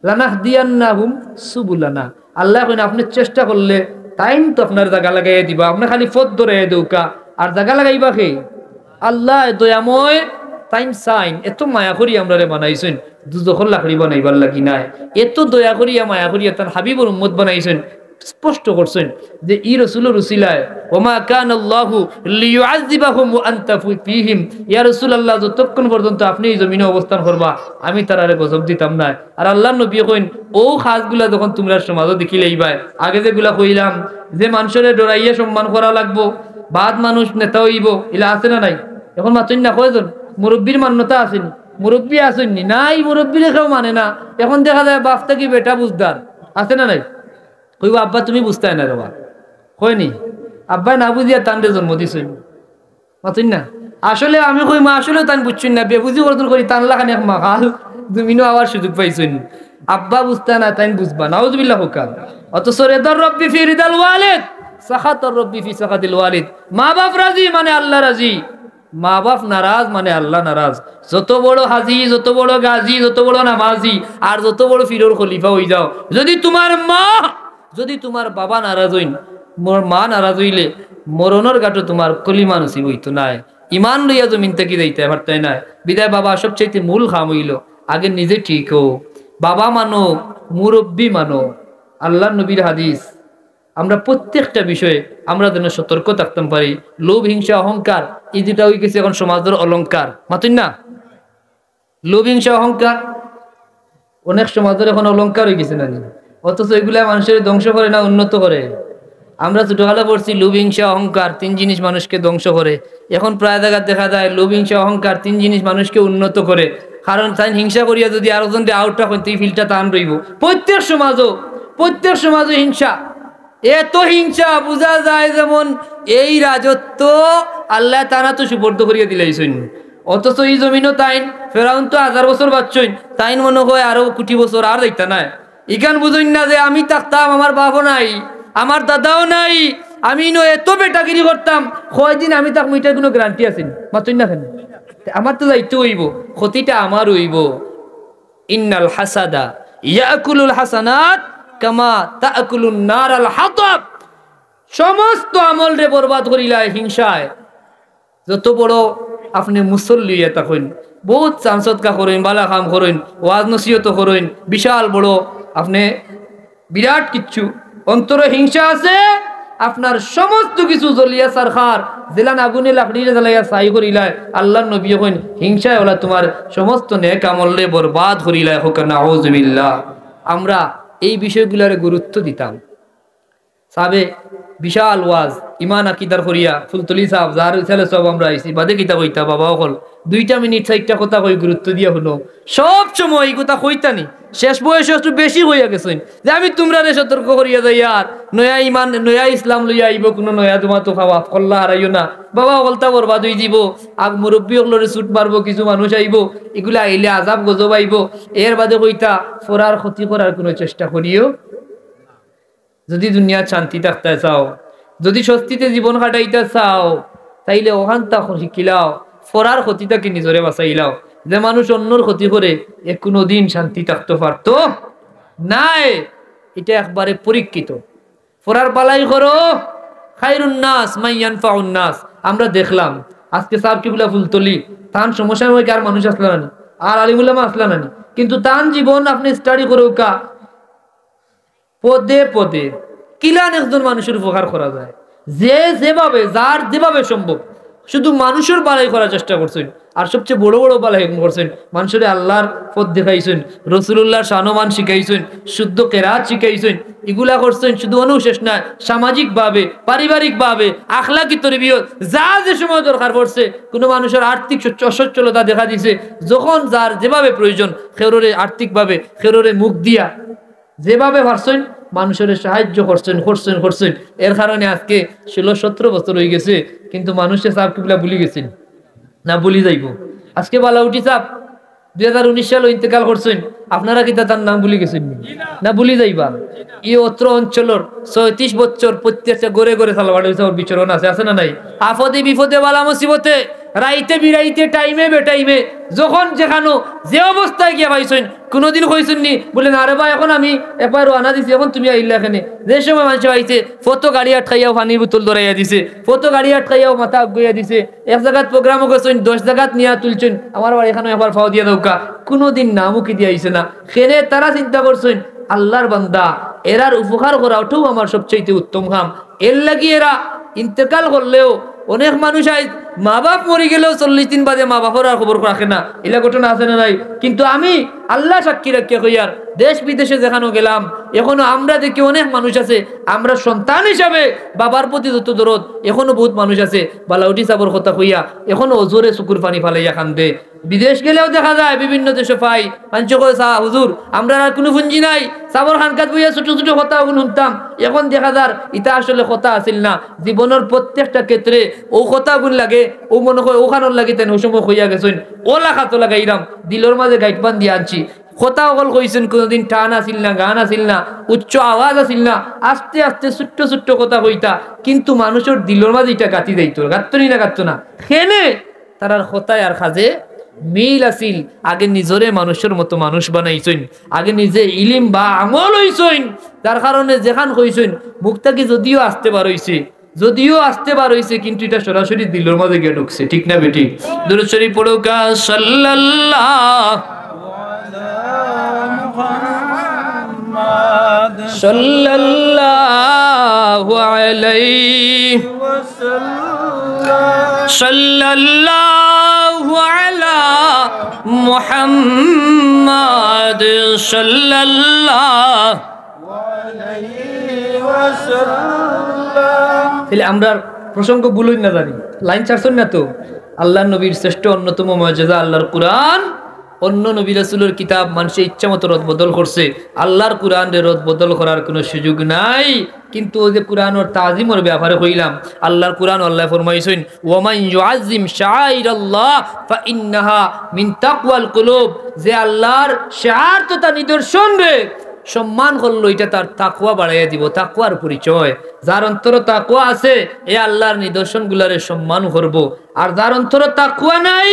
লানাহদিয়ান্নাহুম সুবুলানা। আল্লাহ কইন আপনি চেষ্টা করলে টাইম তো আপনার জায়গা লাগাই দিবা, আপনি খালি পথ ধরে দৌকা আর জায়গা লাগাইবা কে? আল্লাহ দয়াময় টাইম সাইন এত মায়া করি আমরা বানাইছেন, দুজখর লাকড়ি বানাইবার লাগি নাই, এত দয়া করিয়া মায়া করিয়া তার হাবিবুর উম্মত বানাইছেন। স্পষ্ট করছেন যে ই রাসূলের উসিলায় ওমা কানাল্লাহু লিয়ুআযিবাহুম ওয়া আনতা ফীহিম, ইয়া রাসূলুল্লাহ যতক্ষণ পর্যন্ত আপনি এই জমিনে অবস্থান করবা আমি তারারে গজব দিতাম না। আর আল্লাহর নবী কইন ও খাসগুলা যখন তোমরা সমাজে দেখিলেইবাই, আগে যেগুলা কইলাম যে মানুষের ডরাইয়া সম্মান করা লাগবো, বাদ মানুষ নেতা হইব, এলা আছে না নাই? এখন মাতুন না কয়জন মুরব্বীর মান্যতা আসেনি, মুরব্বী আসেননি নাই, মুরব্বীরে কেউ মানে না। এখন দেখা যায় বাপটা কি বেটা বুঝদার আছে না নাই? কইব আব্বা তুমি বুঝতে না রে বা কয়নি, আব্বা না বুঝিয়া তানরে জন্ম দিছেন, মাতুন না। আসলে আমি কই মা আসলে তান বুঝছেন না, বেবুঝি বর্তন করি তানলা খানে মাখাল জমিনও আবার সুযোগ পাইছেন। আব্বা বুঝতা না তাই বুঝবা, নাউজুবিল্লাহ হুকাম। অথচ রিদার রব্বি ফি রিদাল ওয়ালিদ, সাখাতুর রব্বি ফি সাখাতিল ওয়ালিদ। মা বাপ রাজি মানে আল্লাহ রাজি, মা বাপ নারাজ মানে আল্লাহ নারাজ। যত বড় হাজি, যত বড় গাজী, যত বড় নামাজি আর যত বড় ফিরোর খলিফা হই যাও, যদি তোমার মা, যদি তোমার বাবা নারাজ হইন, মোর মা নারাজ হইলে মরণের গাটো তোমার কলিমা নসিব হইতো নাই, ইমান লইয়া জমিন থেকে যাইতে পারতাই না। বিদায় বাবা সবচেয়ে মূল খাম হইল আগে নিজে ঠিক হো, বাবা মানো, মুরব্বী মানো। আল্লাহ নবীর হাদিস, আমরা প্রত্যেকটা বিষয়ে আমরা যেন সতর্ক থাকতাম পারি। লোভ, হিংসা, অহংকার এই যেটা হয়ে গেছে এখন সমাজের অলংকার, মাতুন না? লোভ, হিংসা, অহংকার অনেক সমাজের এখন অলংকার হয়ে গেছে না, অথচ এগুলা মানুষের ধ্বংস করে না উন্নত করে। আমরা ছোটবেলা পড়ছি লোভ, হিংসা, অহংকার তিন জিনিস মানুষকে ধ্বংস করে। এখন প্রায় জায়গায় দেখা যায় লোভ, হিংসা, অহংকার তিন জিনিস মানুষকে উন্নত করে। কারণ তাই হিংসা করিয়া যদি আরো জন আউটটা হয় এই ফিলটা টান রইব। প্রত্যেক সমাজও হিংসা, এত হিংসা বোঝা যায় যেমন এই রাজত্ব আল্লাহ তারা তো সুপর্দ করিয়া দিলাইছেন। অথচ এই জমিনও তাইন ফেরাউন তো 1000 বছর বাচ্চইন, তাইন মনে হয় আরো কোটি বছর আর দেখতা নাই। ইখান বুঝইন না যে আমি থাকতাম, আমার বাপও নাই, আমার দাদাও নাই, আমি এত বেটাগিরি করতাম, কয়দিন আমি তাক এটার কোনো গ্যারান্টি আছে মাতুন না? কেন আমার তো যাইতে হইব, ক্ষতিটা আমার হইব। ইন্নাল হাসাদা ইয়াকুলুল হাসানাত কামা তাকুলুন নারাল হাতাব। সমস্ত আমল রে বরবাদ করিলায় হিংসায়। যত বড় আপনি মুসল্লি তখন বহুত চানসৎকা করেন, বালা কাম করেন, ওয়াজ নসিহত করেন, বিশাল বড় আপনি বিরাট কিচ্ছু, অন্তরে হিংসা আছে, আপনার সমস্ত কিছু জ্বলিয়া সারখার জেলান আগুনে লাকড়িরে জ্বালাইয়া ছাই করিলায়। আল্লাহর নবী কইন হিংসায় ওলা তোমার সমস্ত নেক আমলে বরবাদ করিলায়, হোক নাউযুবিল্লাহ। আমরা এই বিষয়গুলোরে গুরুত্ব দিতাম। সাবে বিশাল ওয়াজ ইমান আকিদার করিয়া ফুলতলি সাহেব যার ছেলে সব আমরা আইছি বাদে কিতা কইতা বাবা হল 2 মিনিট 4টা কথা কই গুরুত্ব দিয়া হলো। সব সময় এই কথা কইতানি, শেষ বয়সে একটু বেশি হইয়া গেছেন যে আমি তোমরা সতর্ক করিয়া যাই আর নয়া ইমান নয়া ইসলাম লইয়া আইব, কোনো নয়া তোমা তো খাওয়া কল্লা হারাইও না বাবা, বলতা বরবাদ হয়ে দিব। আগ মুরব্বী হলরে ছুট মারবো, কিছু মানুষ আইব, এগুলা আইলে আজাব গজব আইব। এর বাদে কইতা ফরার ক্ষতি করার কোনো চেষ্টা করিও। যদি দুনিয়ার শান্তি থাকতে চাও, যদি স্বস্তিতে জীবন কাটাইতে চাও, তাইলে ওখান তা শিখিলাও, ফরার ক্ষতিটাকে নিজরে বাঁচাইলাও। যে মানুষ অন্যর ক্ষতি করে এ কোনোদিন শান্তি থাকতে পারতো নাই, এটা একবারে পরীক্ষিত। ফরার পালাই করো, খায়রুন নাস মান ইয়ানফাউন নাস। আমরা দেখলাম আজকে সাহেব কিবলা ফুলতলি তান সমস্যা হয় আর মানুষ আসলা না, আর আলিমুল্লামা আসলা না, কিন্তু তান জীবন আপনি স্টাডি করো কা পদে পদে কিলান একজন মানুষের উপকার করা যায়, যে যেভাবে যার যেভাবে সম্ভব শুধু মানুষের বালাই করার চেষ্টা করছেন। আর সবচেয়ে বড় বড় বালাই করছেন, মানুষের আল্লাহর পথ দেখাইছেন, রসুল্লাহর শানমান শিখাইছেন, শুদ্ধ কেরাত শিখাইছেন, এগুলা করছেন। শুধু অনুশেষ না, সামাজিক ভাবে, পারিবারিক ভাবে, আখলাকি তরবিয়ত যা যে সময় দরকার পড়ছে। কোনো মানুষের আর্থিক অসচ্ছলতা দেখা দিছে, যখন যার যেভাবে প্রয়োজন খেরোরে আর্থিকভাবে খেরোরে মুখ দিয়া যেভাবে পারছেন মানুষের সাহায্য করছেন। এর কারণে আজকে 16-17 বছর হয়ে গেছে, কিন্তু মানুষের সাহেব কিবলা ভুলি গেছেন না, ভুলি যাইব। আজকে বালাউটি সাহেব 2019 সালে ইন্তেকাল করছেন, আপনারা কি তার নাম ভুলি গেছেন না, ভুলি যাইবা? এই অত্র অঞ্চলের 36 বছর প্রত্যেকটা গড়ে গড়ে সালবাড়ি বিচরণ আছে না নাই? আফদে বিপদে বালা মুসিবতে রাইতে বিরাইতে টাইমে বেটাইমে যখন যেখানো যে অবস্থায় গিয়া পাইছেন কোনোদিন কইছেন নি বলে না রে ভাই এখন আমি একবার রানা দিছি এখন তুমি আইলা এখানে যে সময় মানুষ আইছে ফটো গাড়ি আটকাইয়াও পানির বোতল ধরাইয়া দিছে ফটো গাড়ি আটকাইয়াও মাথা গইয়া দিছে এক জায়গাত প্রোগ্রামও করছেন 10 জায়গাত নিয়া তুলছেন আমার বাড়ি এখানে একবার ফাও দিয়া দৌকা কোনোদিন নামও কি দিয়া আইছে না খেনে তারা চিন্তা করছেন আল্লাহর বান্দা এরার উপকার করা ওটাও আমার সবচেয়ে উত্তম কাম এর লাগি এরা ইন্তেকাল করলেও অনেক মানুষ আই মা বাপ মরে গেলেও 40 দিন বাদে মা বাপর আর খবর রাখে না এলা ঘটনা আছে না নাই কিন্তু আমি আল্লাহ সাক্ষী রাখিয়া কইয়ার দেশ বিদেশে যেখানে গেলাম এখনো আমরা দেখি অনেক মানুষ আছে আমরা সন্তান হিসাবে বাবার প্রতি যত দরদ এখনো বহুত মানুষ আছে বালাউটি সাবর কথা কইয়া এখনো অজরে চকুর পানি ফালাইয়া কান্দে বিদেশ গেলেও দেখা যায় বিভিন্ন দেশে পাই মানুষ কয় সা হুজুর আমরা আর কোনো পুঞ্জি নাই সাবর খানকাত বইয়া ছোট ছোট কথা শুনতাম এখন দেখা যার ইটা আসলে কথা আছিল না জীবনের প্রত্যেকটা ক্ষেত্রে ও কথা গুণ লাগে ও মনে হয় ওখানোর লাগে তেন ও সময় হইয়া গেছেন ওলা খাতো লাগাইরাম দিলর মাঝে গাইটবান দিয়ে আনছি কথা অকল কইছেন কোনোদিন টান আসিল না গান আসিল না উচ্চ আওয়াজ আসিল না আস্তে আস্তে ছোট্ট ছোট্ট কথা কইতা কিন্তু মানুষের দিলর মাঝে এটা গাতি যাইতো গাত্তনি না গাত্ত না খেনে তারার কথায় আর খাজে মিল আসিল আগে নিজরে মানুষের মতো মানুষ বানাইছেন আগে নিজে ইলিম বা আমল হইছেন যার কারণে যেখান কইছেন মুখটা কি যদিও আসতে বার হইছে কিন্তু এটা সরাসরি দিলের মাঝে গিয়ে ঢুকছে ঠিক না বেটি দুরূদ শরীফ পড়ো কা সাল্লাল্লাহু আলাইহি সাল্লাল্লাহু আলা মুহাম্মাদ সাল্লাল্লাহু আলাইহি ওয়াসাল্লাম তাহলে আমরা প্রসঙ্গ ভুলই না জানি লাইন ছাড়ছেন না তো আল্লাহর নবীর শ্রেষ্ঠ অন্যতম মুজিজা আল্লাহর কুরআন অন্য নবী রাসূলের কিতাব মানুষের ইচ্ছামতো রদ বদল করছে আল্লাহর কুরআনের রদ বদল করার কোনো সুযোগ নাই কিন্তু ওই যে কুরআনের তাজিমের ব্যাপারে কইলাম আল্লাহর কুরআন আল্লাহ ফরমাইছেন ওয়া মান ইউআযিম শাআইরাল্লাহ ফাইন্নাহা মিন তাকওয়াল কুলুব যে আল্লাহর শাআর তো তা নিদর্শন রে সম্মান করলো এটা তার তাকওয়া বাড়াইয়া দিব তাকওয়ার পরিচয় যার অন্তরে তাকওয়া আছে এ আল্লাহর নিদর্শনগুলোরে সম্মান করব আর যার অন্তরে তাকওয়া নাই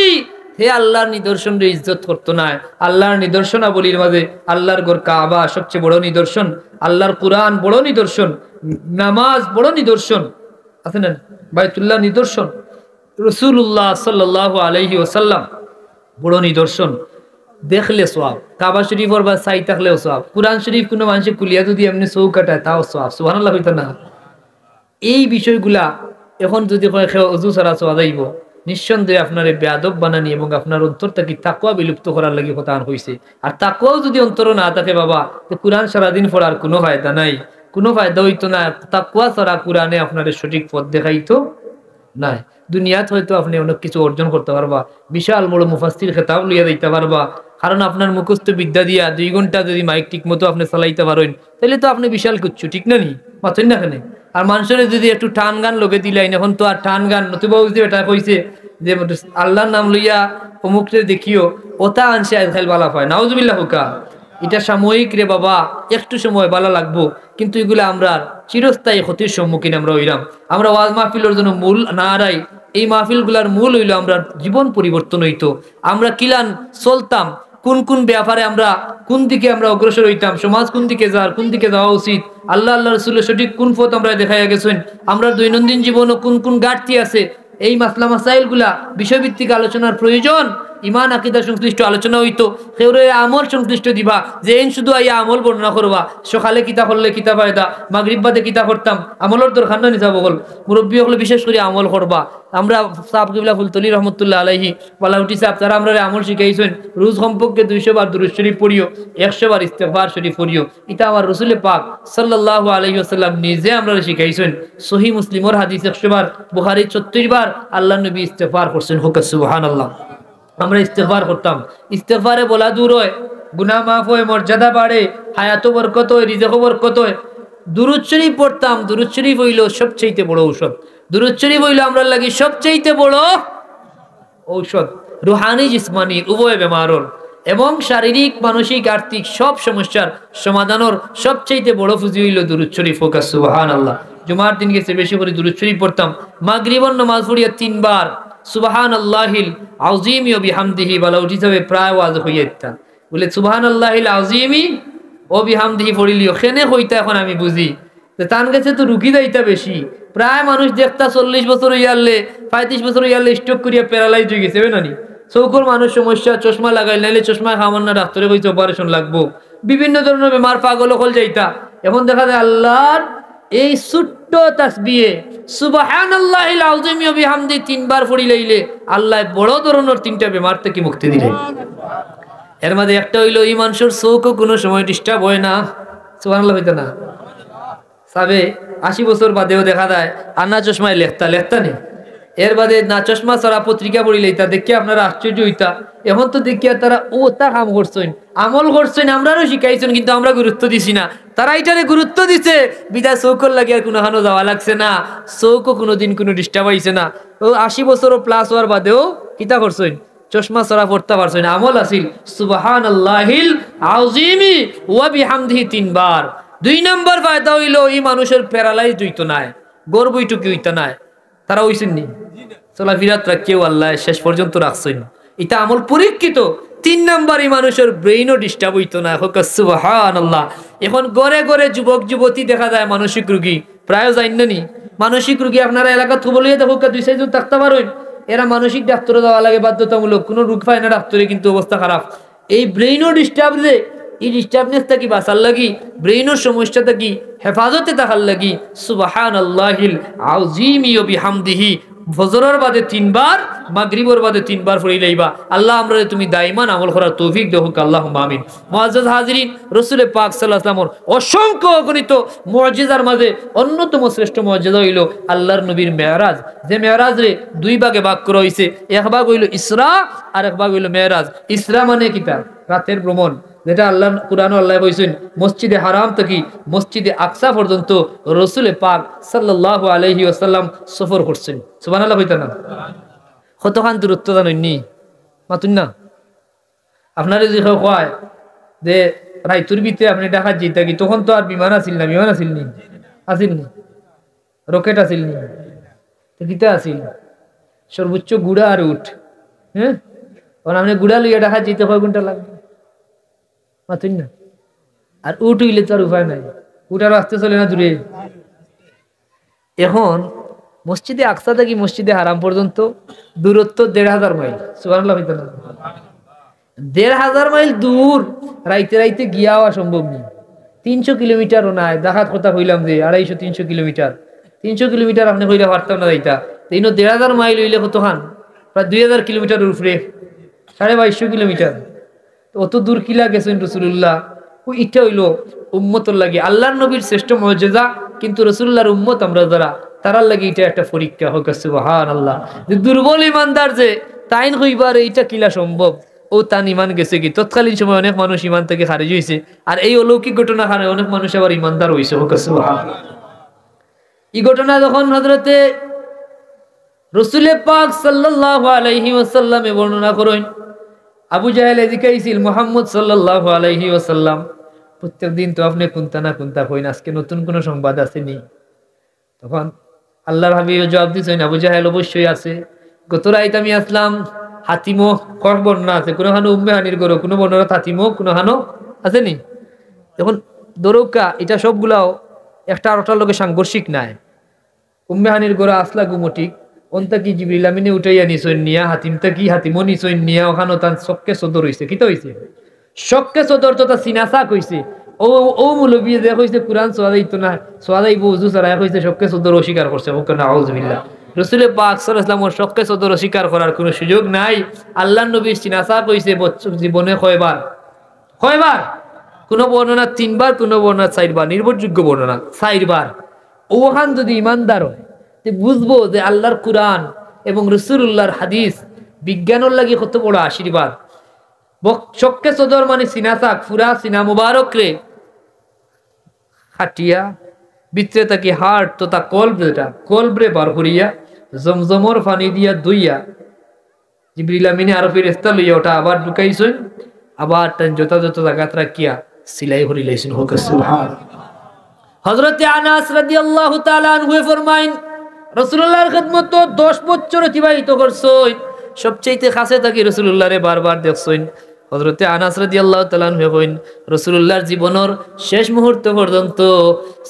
হে আল্লাহর নিদর্শন রে ইজ্জত করতো না আল্লাহর নিদর্শনাবলীর মাঝে আল্লাহর ঘর কাবা সবচেয়ে বড় নিদর্শন আল্লাহর কুরআন বড় নিদর্শন নামাজ বড় নিদর্শন আছে না বাইতুল্লাহ নিদর্শন রাসূলুল্লাহ সাল্লাল্লাহু আলাইহি ওয়াসাল্লাম বড় নিদর্শন দেখলে সওয়াব কাবা শরীফের বা সাই থাকলেও সওয়াব কুরআন শরীফ কোনো মানুষে কুলিয়া যদি এমনি চৌ কাটায় তাও সওয়াব সুবহানাল্লাহ হইতো না এই বিষয়গুলা এখন যদি অজু ছাড়া সওয়াব আইব নিঃসন্দেহে আপনার বেয়াদব বানানি এবং আপনার অন্তর থেকে তাকওয়া বিলুপ্ত করার লাগি কথা হইছে আর তাকওয়াও যদি অন্তর না থাকে বাবা তো কুরআন সারাদিন পড়ার কোনো ফায়দা নাই কোনো ফায়দা হইতো না তাকওয়া ছাড়া কুরআনে আপনার সঠিক পথ দেখাইতো নাই দুনিয়াত হয়তো আপনি অনেক কিছু অর্জন করতে পারবা বিশাল বড় মুফাসসির খেতাব লইয়া দিতে পারবা কারণ আপনার মুখস্থ বিদ্যা দিয়া 2 ঘন্টা যদি মাইক ঠিক মতো আপনি চালাইতে পারেন তাহলে তো আপনি বিশাল কিছু ঠিক না নি মাথেন না কেন আর মানুষের যদি একটু টান গান লগে দিলাইন এখন তো আর টান গান নতুবা বুঝতে এটা কইছে যে আল্লাহর নাম লইয়া অমুকরে দেখিও ওটা আনছে আজকাল বালা পায় নাউজুবিল্লাহ হুকা এটা সাময়িক রে বাবা একটু সময় বালা লাগবো কিন্তু এগুলো আমরা চিরস্থায়ী ক্ষতির সম্মুখীন আমরা হইলাম আমরা ওয়াজ মাহফিলের জন্য মূল না হারাই এই মাহফিলগুলার মূল হইলো আমরা জীবন পরিবর্তন হইতো আমরা কিলান চলতাম কোন কোন ব্যাপারে আমরা কোন দিকে আমরা অগ্রসর হইতাম সমাজ কোন দিকে যাওয়া উচিত আল্লাহ আল্লাহ রাসূলের সঠিক কোন পথ আমরা দেখাইয়া গেছেন আমরা দৈনন্দিন জীবনে কোন কোন ঘাটতি আছে এই মাসলা মাসাইলগুলা বিষয়ভিত্তিক আলোচনার প্রয়োজন ইমান আকীদা সংশ্লিষ্ট আলোচনা হইতো কেউরে আমল সংশ্লিষ্ট দিবা যে এন শুধু আইয়া আমল বর্ণনা করবা সকালে কিতা করলে কিতা ফায়দা মাগরিব বাদে কিতা করতাম আমলের দরকার না নিজাব বল মুরব্বী হলে বিশেষ করে আমল করবা আমরা সাহেব কিবলা ফুলতলি রহমতুল্লাহ আলাইহি ওয়ালাউটি সাহেব তারা আমরা আমল শিখাইছেন রোজ কমপক্ষে 200 বার দুরূদ শরীফ পড়িও 100 বার ইস্তিগফার শরীফ পড়িও এটা আমার রাসূল পাক সাল্লাল্লাহু আলাইহি ওয়াসাল্লাম নিজে আমরা শিখাইছেন সহিহ মুসলিমের হাদিস 100 বার বুখারী 36 বার আল্লাহর নবী ইস্তিগফার করছেন হুক সুবহানাল্লাহ আমরা ইস্তিগফার করতাম ইস্তিগফারে বলা দূর হয় গুনাহ মাফ হয় মর্যাদা বাড়ে হায়াত বরকত হয় রিজক বরকত হয় দুরূদ শরীফ পড়তাম দুরূদ শরীফ হইল সবচেয়ে বড় ঔষধ দুরূদ শরীফ হইল আমরা লাগি সবচেয়ে বড় ঔষধ রুহানি জিসমানি উভয় বেমারর এবং শারীরিক মানসিক আর্থিক সব সমস্যার সমাধানের সবচেয়ে বড় পুঁজি হইল দুরূদ শরীফ হোক সুবহানাল্লাহ জুমার দিন গেছে বেশি করে দুরূদ শরীফ পড়তাম মাগরিবের নামাজ পড়িয়া 3 বার সুবহানাল্লাহিল আযীমি ওয়া বিহামদিহি বলা উঠি যাবে প্রায় ওয়াজ হইয়াতা বলে সুবহানাল্লাহিল আযীমি ও বিহামদিহি পড়িলিও খেনে হইতা এখন আমি বুঝি তো তান গেছে তো রুগী যাইতা বেশি প্রায় মানুষ দেখতা 40 বছর হইয়ালে 35 বছর হইয়ালে স্ট্রোক করিয়া প্যারালাইজ হয়ে গেছে নানি চৌকর মানুষ সমস্যা চশমা লাগাই নাইলে চশমা খাওয়ার না ডাক্তারে কইছে অপারেশন লাগবো বিভিন্ন ধরনের বেমার পাগল হল যাইতা এখন দেখা যায় আল্লাহর এই ছোট্ট তাসবিহে সুবহানাল্লাহিল আযীমি ওয়া বিহামদি তিনবার পড়ি লইলে আল্লাহ বড় ধরনের তিনটা বেমার থেকে মুক্তি দিলেন এর মধ্যে একটা হইলো এই মানুষের চোখও কোনো সময় ডিস্টার্ব হয় না সুবহানাল্লাহ হইতো না সাবে 80 বছর বাদেও দেখা যায় আনা চশমায় লেখতা নেই এর বাদে না চশমা ছাড়া পত্রিকা পড়ি লইতা দেখি আপনারা আশ্চর্য হইতা এখন তো দেখিয়া তারা ও তা কাম করছেন আমল করছেন আমরাও শিখাইছেন কিন্তু আমরা গুরুত্ব দিছি না তারা এটারে গুরুত্ব দিছে বিদায় চৌকর লাগে আর কোনোখানো যাওয়া লাগছে না চৌকও কোনোদিন কোনো ডিস্টার্ব হইছে না ও 80 বছরও প্লাস হওয়ার বাদেও কিতা করছেন চশমা ছাড়া পড়তে পারছেন আমল আসিল সুবহানাল্লাহিল আযীমি ওয়া বিহামদিহি তিনবার 2 নম্বর ফায়দা হইল এই মানুষের প্যারালাইজ হইতো না গর্বইটুকি হইতো না তারা হইছেন নি চলাফেরাত রাখিও আল্লাহ শেষ পর্যন্ত রাখছেন এটা আমল পরীক্ষিত 3 নম্বরই মানুষের ব্রেইনও ডিস্টার্ব হইতো না হোক সুবহানাল্লাহ এখন গড়ে গড়ে যুবক যুবতী দেখা যায় মানসিক রোগী প্রায় জানেন নি মানসিক রোগী আপনারা এলাকা থবলিয়ে দেখো 2-4 জন থাকতে পারেন এরা মানসিক ডাক্তারে যাওয়া লাগে বাধ্যতামূলক কোনো রোগ পায় না ডাক্তারে কিন্তু অবস্থা খারাপ এই ব্রেইনও ডিস্টার্ব রে এই ডিস্টার্বনেসটা কি বাঁচার লাগি ব্রেইনের সমস্যাটা কি হেফাজতে থাকার লাগি সুবহানাল্লাহিল আযীমি ওয়া বিহামদিহি ফজরের বাদে 3 বার মাগরিবের বাদে 3 বার পড়ি লইবা আল্লাহ আমরা তুমি দাইমান আমল করার তৌফিক দেও আল্লাহুম্মা আমিন মুআজ্জাজ হাজিরিন রাসূল পাক সাল্লাল্লাহু আলাইহি ওয়াসাল্লামের অসংখ্য অগণিত মুআজিজার মাঝে অন্যতম শ্রেষ্ঠ মুআজিজা হইল আল্লাহর নবীর মেরাজ যে মেরাজ রে 2 ভাগে ভাগ করা হইছে এক ভাগ হইল ইসরা আর এক ভাগ হইল মেরাজ ইসরা মানে কিটা রাতের ভ্রমণ যেটা আল্লাহ কুরআনে আল্লাহ কইছেন মসজিদে হারাম থেকে মসজিদে আকসা পর্যন্ত রাসূল পাক সাল্লাল্লাহু আলাইহি ওয়াসাল্লাম সফর করছেন সুবহানাল্লাহ কইতা না কতখান দূরত্ব জানেননি মাতুন না আপনারা যে কয় যে রাইতুর ভিতরে আপনি ঢাকা যেতে কি তখন তো আর বিমান আসিল না আসিল নি রকেট আসিল নি তো কিতা আসিল সর্বোচ্চ গুড়া আর উঠ হ্যাঁ কারণ আপনি গুড়া লইয়া ঢাকা যেতে কয় ঘন্টা লাগবে মাতুন না আর উঠ হইলে তো আর উপায় নাই উঠার রাস্তা চলে না দূরে এখন মসজিদে আকসা থেকে মসজিদে হারাম পর্যন্ত দূরত্ব 1500 মাইল সুবহানাল্লাহ 1500 মাইল দূর রাইতে রাইতে গিয়া হওয়া সম্ভব নেই 300 কিলোমিটারও নাই দেখাত কথা হইলাম যে 250-300 কিলোমিটার 300 কিলোমিটার আপনি হইলে পারতাম না যাইতা 1500 মাইল হইলে কতখান প্রায় 2000 কিলোমিটার উপরে 2250 কিলোমিটার অত দূর কিলা গেছেন রাসূলুল্লাহ ও ইটা হইল উম্মতর লাগি আল্লাহর নবীর শ্রেষ্ঠ মুআজিজা কিন্তু রাসূলুল্লাহর উম্মত আমরা যারা তারার লাগি এটা একটা পরীক্ষা হোক সুবহানাল্লাহ যে দুর্বল ইমানদার যে তাইন হইবার এটা কিলা সম্ভব ও তান ইমান গেছে কি তৎকালীন সময় অনেক মানুষ ইমান থেকে খারিজ হইছে আর এই অলৌকিক ঘটনা কারণে অনেক মানুষ আবার ইমানদার হইছে হোক সুবহানাল্লাহ এই ঘটনা যখন হযরতে রাসূল পাক সাল্লাল্লাহু আলাইহি ওয়াসাল্লামে বর্ণনা করেন আবু জাহেল জিকাইছিল মুহাম্মদ সাল্লাল্লাহু আলাইহি ওয়াসাল্লাম প্রত্যেকদিন তো আপনি কোনটা না কোনটা কইন আজকে নতুন কোন সংবাদ আসেনি তখন আল্লাহর হাবিব জবাব দিয়েছেন আবু জাহেল অবশ্যই আছে গত রাত আমি আসলাম হাতিমো কর বর্ণনা আছে কোন হানো উম্মে হানির গরো কোন বর্ণনা হাতিমো কোন হানো আসেনি এখন দরৌকা এটা সবগুলাও একটা আরেকটার লগে সাংঘর্ষিক নাই উম্মে হানির গরো আসলা গুমটিক অন্তা কি জিবরিল আমিনে উঠাইয়া নিছইন নিয়া হাতিমটা কি হাতিমো নিছইন নিয়া ওখানে তার শক্কে সদর হইছে কি তো হইছে শক্কে সদর তো তা সিনাসা কইছে ও মৌলবী যে কইছে কুরআন সোয়াদাইতো না সোয়াদাইবো ওযু ছাড়া কইছে শক্কে সদর অস্বীকার করছে ওকে নাউযুবিল্লাহ রাসূল পাক সাল্লাল্লাহু আলাইহি ওয়াসাল্লাম শক্কে সদর অস্বীকার করার কোনো সুযোগ নাই আল্লাহর নবী সিনাসা কইছে জীবনে কয়বার কোন বর্ণনা 3 বার কোন বর্ণনা 4 বার নির্ভরযোগ্য বর্ণনা 4 বার ওখান যদি ইমানদার হয় তে বুঝবো যে আল্লাহর কুরআন এবং রাসূলুল্লাহর হাদিস বিজ্ঞানের লাগি কত বড় আশীর্বাদ শক্কে সদর মানে সিনাসা ফুরা সিনা মুবারক রে খাটিয়া ভিতরে তাকে হার্ট তো তা কলবরে বার করিয়া জমজমর পানি দিয়া ধুইয়া জিবরিল আমিনে আর ফেরেশতা লইয়া ওটা আবার ঢুকাইছেন আবার তান যথাযথ জায়গাত রাখিয়া সিলাই হরি লাইছেন হোক সুবহান হযরতে আনাস রাদিয়াল্লাহু তাআলা আনহু ফরমাইন রাসূলুল্লাহর খিদমত 10 বছর অতিবাহিত করছই, সবচেয়ে কাছে থাকি রাসূলুল্লাহরে বারবার দেখছইন। হযরতে আনাস রাদিয়াল্লাহু তাআলা আনহু কইন, রাসূলুল্লাহর জীবনের শেষ মুহূর্ত পর্যন্ত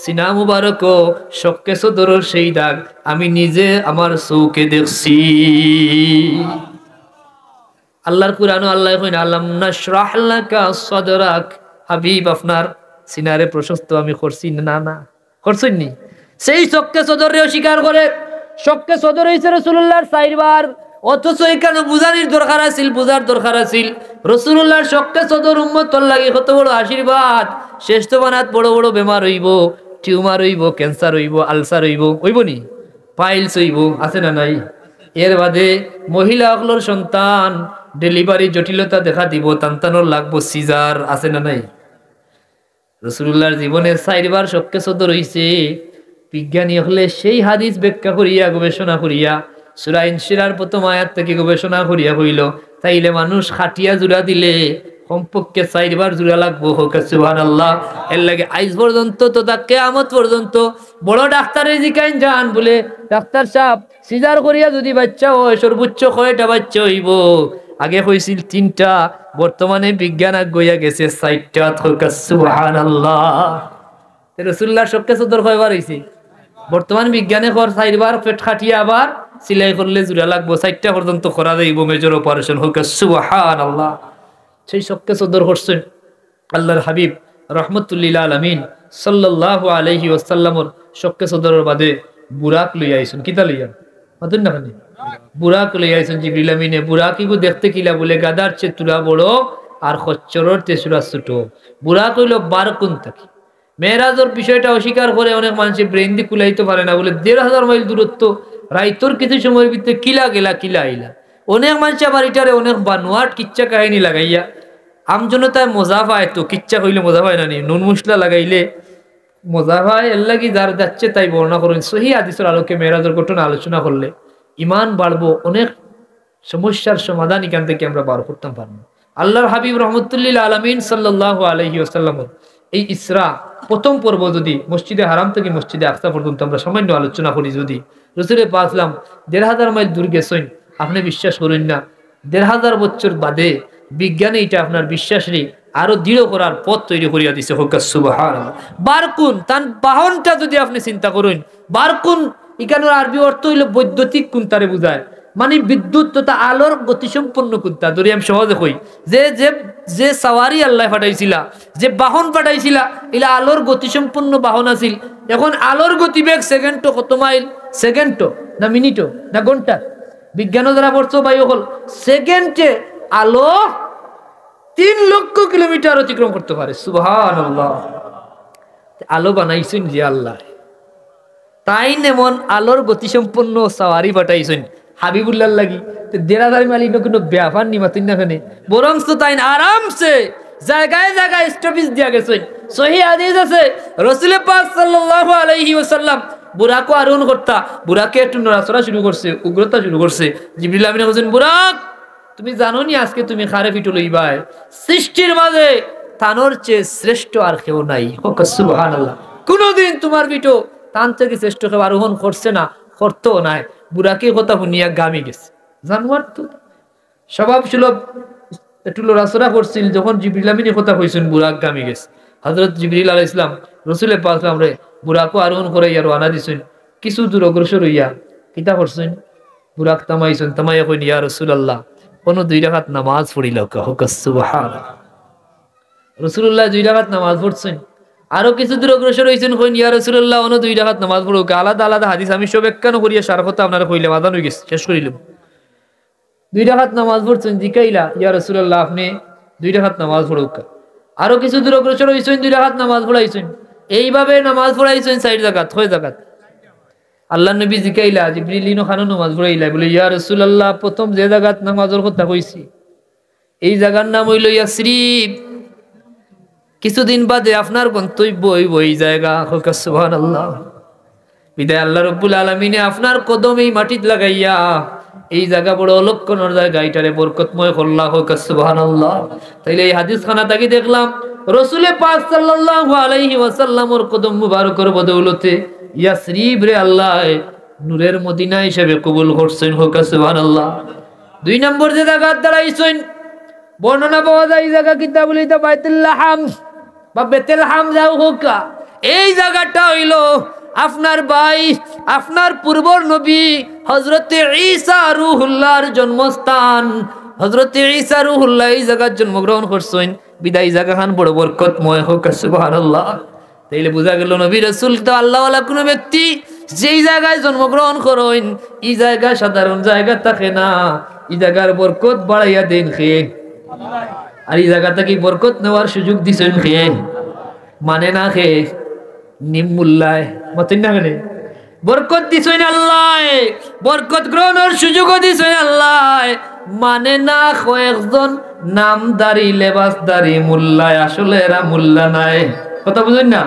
সিনা মুবারক শক্কে সদরের সেই দাগ আমি নিজে আমার চোখে দেখছি। আল্লাহর কুরআনে আল্লাহ কইন, আলাম নাশরাহ লাকা সাদরাক, হাবিব আপনার সিনারে প্রশস্ত আমি করছি না? না করছেন নি? সেই শক্কে সদরে অস্বীকার করে। শক্কে সদর হইছে রাসূলুল্লাহর 4 বার, অথচ এখানে বুঝানির দরকার আছিল, বুঝার দরকার আছিল। রাসূলুল্লাহর শক্কে সদর উম্মতর লাগি কত বড় আশীর্বাদ। শেষ তো বানাত বড় বড় বেমার হইব, টিউমার হইব, ক্যান্সার হইব, আলসার হইব নি, পাইলস হইব, আছে না নাই? এর বাদে মহিলা সকলের সন্তান ডেলিভারি জটিলতা দেখা দিব, তান্তানোর লাগবো সিজার, আছে না নাই? রাসূলুল্লাহর জীবনে 4 বার শক্কে সদর হইছে। বিজ্ঞানী হলে সেই হাদিস ব্যাখ্যা করিয়া গবেষণা করিয়া সূরা ইনশিরার প্রথম আয়াত থেকে গবেষণা করিয়া হইল, তাইলে মানুষ খাটিয়া জোড়া দিলে কমপক্ষে 4 বার জোড়া লাগবো। হোক সুবহানাল্লাহ। এর লাগে আইজ পর্যন্ত তথা কিয়ামত পর্যন্ত বড় ডাক্তারে জিকাইন যান বলে, ডাক্তার সাহেব সিজার করিয়া যদি বাচ্চা হয় সর্বোচ্চ কয়টা বাচ্চা হইব? আগে হইছিল 3টা, বর্তমানে বিজ্ঞান আগুয়া গেছে 4টা। হোক সুবহানাল্লাহ। রাসূলুল্লাহর শক্কে সদর কয়বার হইছে? বর্তমান বিজ্ঞানে 4 বার পেট খাটিয়ে আবার সিলাই করলে জোড়া লাগবো, 4টা পর্যন্ত করা যাইব মেজর অপারেশন। হোক সুবহানাল্লাহ। সেই শক্কে সদর করছেন আল্লাহর হাবিব রহমতুল্লিল আলামিন সাল্লাল্লাহু আলাইহি ওয়াসাল্লামর শক্কে সদরের বাদে বুরাক লইয়া আইছেন। কিতা লইয়া? মাতুন না খানি বুরাক লইয়া আইছেন জিবরিল আমিনে। বুরাকিগো দেখতে কিলা বলে, গাদার চেয়ে তুলা বড় আর খচ্চরের তেসুরা ছোট। বুরাক হইল বারকুন থাকি। মেরাজের বিষয়টা অস্বীকার করে অনেক মানুষের ব্রেন দিয়ে কুলাইতে পারে না বলে 1500 মাইল দূরত্ব, রাইতর কিছু সময়ের ভিতরে কিলা গেলা কিলা আইলা। অনেক মানুষ আবার এটারে অনেক বানোয়াট কিচ্ছা কাহিনী লাগাইয়া আমজনতায় মজা পায়। তো কিচ্ছা কইলে মজা পায় না নি, নুন মশলা লাগাইলে মজা পায়। এর লাগি যার যাচ্ছে তাই বর্ণনা করেন। সহিহ হাদিসের আলোকে মেরাজের ঘটনা আলোচনা করলে ইমান বাড়বো, অনেক সমস্যার সমাধান এখান থেকে আমরা বার করতে পারবো। আল্লাহর হাবিব রহমতুল্লিল আলামিন সাল্লাল্লাহু আলাইহি ওয়াসাল্লাম এই ইসরা প্রথম পর্ব যদি মসজিদে হারাম থেকে মসজিদে আকসা পর্যন্ত আমরা সামান্য আলোচনা করি, যদি রসুলের পাসলাম 1500 মাইল দূর গেছেন, আপনি বিশ্বাস করেন না 1500 বছর বাদে বিজ্ঞানে এটা আপনার বিশ্বাসেরই আরো দৃঢ় করার পথ তৈরি করিয়া দিছে। হোক সুবহানাল্লাহ। বারকুন তার বাহনটা যদি আপনি চিন্তা করেন, বারকুন এখানের আরবি অর্থ হইল বৈদ্যুতিক কুন্তারে বুঝায়, মানে বিদ্যুৎ তথা আলোর গতিসম্পন্ন কুন্তা। ধরি আমি সহজে কই, যে যে যে সাওয়ারি আল্লাহ পাঠাইছিলা, যে বাহন পাঠাইছিলা, এলা আলোর গতিসম্পন্ন বাহন আছিল। এখন আলোর গতিবেগ সেকেন্ড কত মাইল? সেকেন্ড না মিনিট না ঘন্টা? বিজ্ঞান যারা পড়ছো ভাই হল, সেকেন্ডে আলো 3 লক্ষ কিলোমিটার অতিক্রম করতে পারে। সুবহানাল্লাহ। আলো বানাইছেন যে আল্লাহ, তাই নেমন আলোর গতিসম্পন্ন সাওয়ারি পাঠাইছেন হাবিবুল্লাহ লাগি। তো দেরাদারি মালিক কোনো ব্যাপার নি মাতুন না খানে, বরং তো তাই আরামসে জায়গায় জায়গায় স্টপেজ দিয়া গেছেন। সহিহ হাদিস আছে রাসূল পাক সাল্লাল্লাহু আলাইহি ওয়াসাল্লাম বুরাকও আরোহণ করতা, বুরাকে একটু নড়াচড়া শুরু করছে, উগ্রতা শুরু করছে। জিবরিল আমিন বলেন, বুরাক তুমি জানো নি আজকে তুমি খারে পিটু লইবাই, সৃষ্টির মাঝে তানোর চেয়ে শ্রেষ্ঠ আর কেউ নাই। হোক সুবহানাল্লাহ। কোনদিন তোমার পিটু তান থেকে শ্রেষ্ঠ কেউ আরোহণ করছে না, করতেও নাই। বুরাকে কথা শুনিয়া গামি গেছে। জানোয়ার তো স্বভাব সুলভ একটু লড়াচড়া করছিল, যখন জিবরিল আমিনের কথা কইছেন বুরাক গামি গেছে। হযরত জিবরিল আলাইহিস সালাম রাসূলের পাক সালাম রে বুরাকও আরোহণ করাইয়া রওনা দিছেন। কিছু দূর অগ্রসর হইয়া কিতা করছেন, বুরাক থামাইছেন। থামাইয়া কইন, ইয়া রাসূলুল্লাহ কোন 2 রাকাত নামাজ পড়িল। হোক সুবহানাল্লাহ। রাসূলুল্লাহ 2 রাকাত নামাজ পড়ছেন। আরো কিছু দূর অগ্রসর হইছেন, কইন ইয়া রাসূলুল্লাহ অন্য 2 রাকাত নামাজ পড়ুক। আলাদা আলাদা হাদিস আমি সব একখান করিয়া সার কথা আপনারা কইলাম, আদান হয়ে গেছে, শেষ করিলাম। 2 রাকাত নামাজ পড়ছেন, জিকাইলা ইয়া রাসূলুল্লাহ আপনি 2 রাকাত নামাজ পড়ুক। আরো কিছু দূর অগ্রসর হইছেন, 2 রাকাত নামাজ পড়াইছেন। এইভাবে নামাজ পড়াইছেন 4 রাকাত, 6 রাকাত। আল্লাহ নবী জিকাইলা জিবরিল ইনো খানো নামাজ পড়াইলা, বলে ইয়া রাসূলুল্লাহ প্রথম যে জায়গাত নামাজের কথা কইছি এই জায়গার নাম হইল ইয়াসরিব। কিছুদিন বাদে আপনার গন্তব্য হইব এই জায়গা। হোক সুবহানাল্লাহ। বিদায় আল্লাহ রাব্বুল আলামিনে আপনার কদম এই মাটিত লাগাইয়া এই জায়গা বড় অলক্ষণের জায়গা, এটারে বরকতময় করলা। হোক সুবহানাল্লাহ। তাইলে এই হাদিস খানা তাকি দেখলাম রাসূল পাক সাল্লাল্লাহু আলাইহি ওয়াসাল্লামের কদম মুবারকের বদৌলতে ইয়াসরিব রে আল্লাহ নূরের মদিনা হিসেবে কবুল করছেন, হোক সুবহানাল্লাহ। 2 নম্বর যে জায়গা দাঁড়াইছেন, বর্ণনা পাওয়া যায় এই জায়গা কিতা বলি তো বাইতুল লাহাম বা বেতেলহাম যাও হোক। এই জায়গাটা হইল আপনার ভাই, আপনার পূর্বর নবী হযরতে ঈসা রূহুল্লাহর জন্মস্থান। হযরতে ঈসা রূহুল্লাহ এই জায়গায় জন্মগ্রহণ করছেন, বিদায় জায়গাখান বড় বরকতময়, হোক সুবহানাল্লাহ। তাইলে বোঝা গেল নবী রাসূল তো আল্লাহওয়ালা কোনো ব্যক্তি যেই জায়গায় জন্মগ্রহণ করেন এই জায়গা সাধারণ জায়গা থাকে না, এই জায়গার বরকত বাড়াইয়া দেন খেয়ে। আর এই জায়গা থেকে বরকত নেওয়ার সুযোগ দিছেন খেয়ে, মানে না খেয়ে নিমুল্লায় মতন না গেলে বরকত দিছেন আল্লাহ, বরকত গ্রহণের সুযোগও দিছেন আল্লাহ, মানে না কয়েকজন নামদারি লেবাসদারি মুল্লায়, আসলে এরা মুল্লা নাই। কথা বুঝেন না?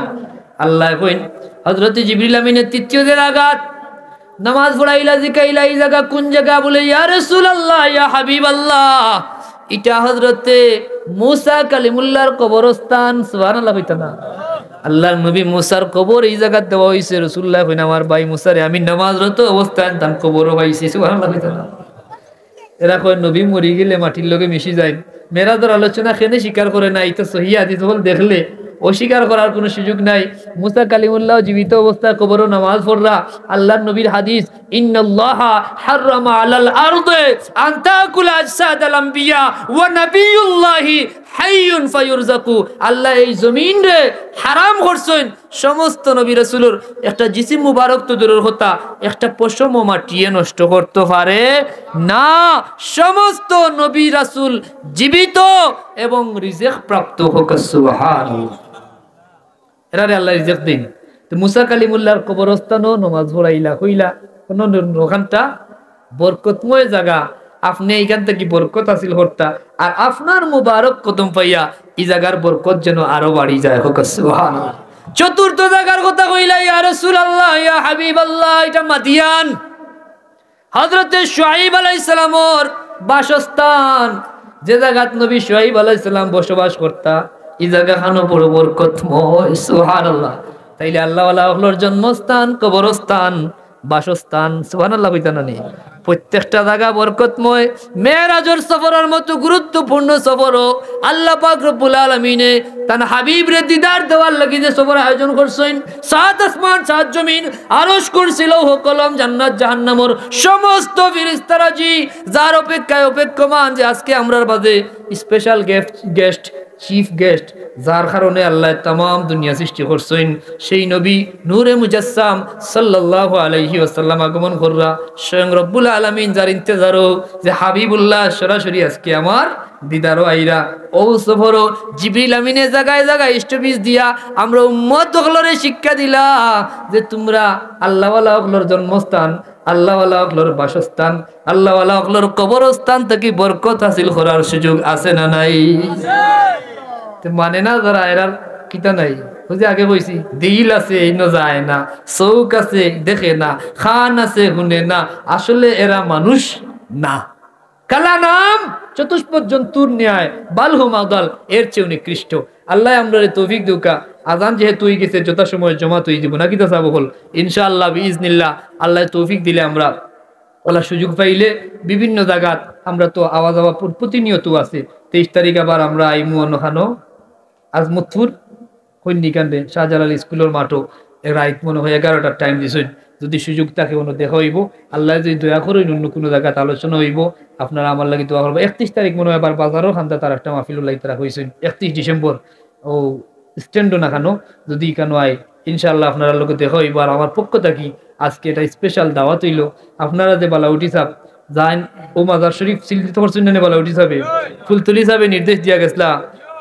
আল্লাহ কইন হযরত জিবরিল আমিনের তৃতীয় যে রাগাত নামাজ পড়াইলা জিকাইলা এই জায়গা কোন জায়গা বলে ইয়া রাসূলুল্লাহ ইয়া হাবিবাল্লাহ এটা হযরতে মুসা কালিমুল্লাহর কবরস্থান। সুবহানাল্লাহ কইতা না? আল্লাহর নবী মুসার কবর এই জায়গা দেওয়া হইছে। রাসূলুল্লাহ কইন আমার ভাই মুসারে আমি নামাজরত অবস্থায় তার কবরও পাইছি। সুবহানাল্লাহ কইতা না? এরা কয় নবী মরি গেলে মাটির লগে মিশি যায়। মেরাজের আলোচনা কেনে স্বীকার করে না, এটা সহিহ হাদিস বল দেখলে অস্বীকার করার কোনো সুযোগ নাই। মুসা কালিমুল্লাহ জীবিত অবস্থায় কবরও নামাজ পড়রা। আল্লাহর নবীর হাদিস ইন্নাল্লাহা হারামা আলাল আরদি আন তাকুলা আজসাদাল আম্বিয়া ওয়া নাবিয়ুল্লাহি হাইয়ুন ফায়ুরযাকু। আল্লাহ এই জমিন রে হারাম করছেন সমস্ত নবী রাসূলের একটা জিসিম মুবারক তো দূরের কথা, একটা পশম মাটিয়ে নষ্ট করতে পারে না। সমস্ত নবী রাসূল জীবিত এবং রিজিক প্রাপ্ত, হোক সুবহানাল্লাহ। এরারে আল্লাহ রিজিক দিন। তো মুসা কালিমুল্লাহর কবরস্থানও নামাজ পড়াইলা কইলা কোন ওখানটা বরকতময় জায়গা, আপনি এইখান থেকে বরকত হাসিল করতা, আর আপনার মুবারক কদম পাইয়া এই জায়গার বরকত যেন আরো বাড়ি যায়, হোক সুবহানাল্লাহ। চতুর্থ জায়গার কথা কইলা ইয়া রাসূলুল্লাহ ইয়া হাবিবাল্লাহ, এটা মাদিয়ান, হযরতে শুআইব আলাইহিস সালামের বাসস্থান। যে জায়গাত নবী শুআইব আলাইহিস সালাম বসবাস করতা এই জায়গাখানো বড় বরকতময়, সুবহানাল্লাহ। তাইলে আল্লাহওয়ালা হলোর জন্মস্থান, কবরস্থান, বাসস্থান, সুবহানাল্লাহ কইতা না নি? প্রত্যেকটা জায়গা বরকতময়। মেরাজের সফরের মতো গুরুত্বপূর্ণ সফরও আল্লাহ পাক রব্বুল আলামিনে তার হাবিব রে দিদার দেওয়ার লাগি যে সফর আয়োজন করছেন। সাত আসমান সাত জমিন আরশ কুরসি লৌহ কলম জান্নাত জাহান্নামের সমস্ত ফেরেশতারাজি যার অপেক্ষায় অপেক্ষমান যে আজকে আমরার বাদে স্পেশাল গেস্ট চিফ গেস্ট, যার কারণে আল্লাহ তামাম দুনিয়া সৃষ্টি করছেন, সেই নবী নূরে মুজাসসাম সাল্লাল্লাহু আলাইহি ওয়াসাল্লাম আগমন কররা। স্বয়ং রব্বুল আলামিন যার ইন্তজারও যে হাবিবুল্লাহ সরাসরি আজকে আমার দিদারও আইরা ও সফরও জিবরিল আমিনে জায়গায় জায়গায় স্টপিস দিয়া আমরা উম্মত হলরে শিক্ষা দিলা যে তোমরা আল্লাহওয়ালা হলর জন্মস্থান, আল্লাহওয়ালা হলর বাসস্থান, আল্লাহওয়ালা হলর কবরস্থান থেকে বরকত হাসিল করার সুযোগ আছে না নাই? মানে না যারা এরার কিতা নাই, বুঝে আগে কইছি দিল আছে এই যায় না, চৌক আছে দেখে না, খান আছে শুনে না, আসলে এরা মানুষ না। কালা নাম চতুষ্পদ জন্তুর ন্যায় বালহু মাদাল, এর চেয়ে নিকৃষ্ট। আল্লাহ আমরা তৌফিক দুকা। আজান যেহেতু হয়ে গেছে যথাসময় জমা তৈরি দিব না কিতা চাবো হল ইনশাআল্লাহ বিইজনিল্লাহ। আল্লাহ তৌফিক দিলে আমরা আল্লাহ সুযোগ পাইলে বিভিন্ন জায়গাত আমরা তো আওয়াজ আওয়া প্রতিনিয়ত আছে। 23 তারিখ আবার আমরা আইমু অনখানো আজমতপুর কন্যিকাণ্ডে শাহজালাল স্কুলের মাঠও রাইত মনে হয় 11টার টাইম দিয়েছেন। যদি সুযোগ থাকে অন্য দেখা হইব, আল্লাহ যদি দয়া করেন অন্য কোনো জায়গাতে আলোচনা হইব, আপনারা আমার লাগে দোয়া করবো। 31 তারিখ মনে হয় আবার বাজারও খান্তা তার একটা মাহফিলুল লাইক তারা হয়েছেন 31 ডিসেম্বর ও স্ট্যান্ডও না কেন যদি কেন আয় ইনশাআল্লাহ আপনারা লোকে দেখা হইব। আর আমার পক্ষ থাকি আজকে এটা স্পেশাল দাওয়াত হইল। আপনারা যে বালাউটি সাহেব যান ও মাজার শরীফ সিলতে পারছেন না, বালাউটি সাহেবে ফুলতলি সাহেবে নির্দেশ দিয়া গেছলা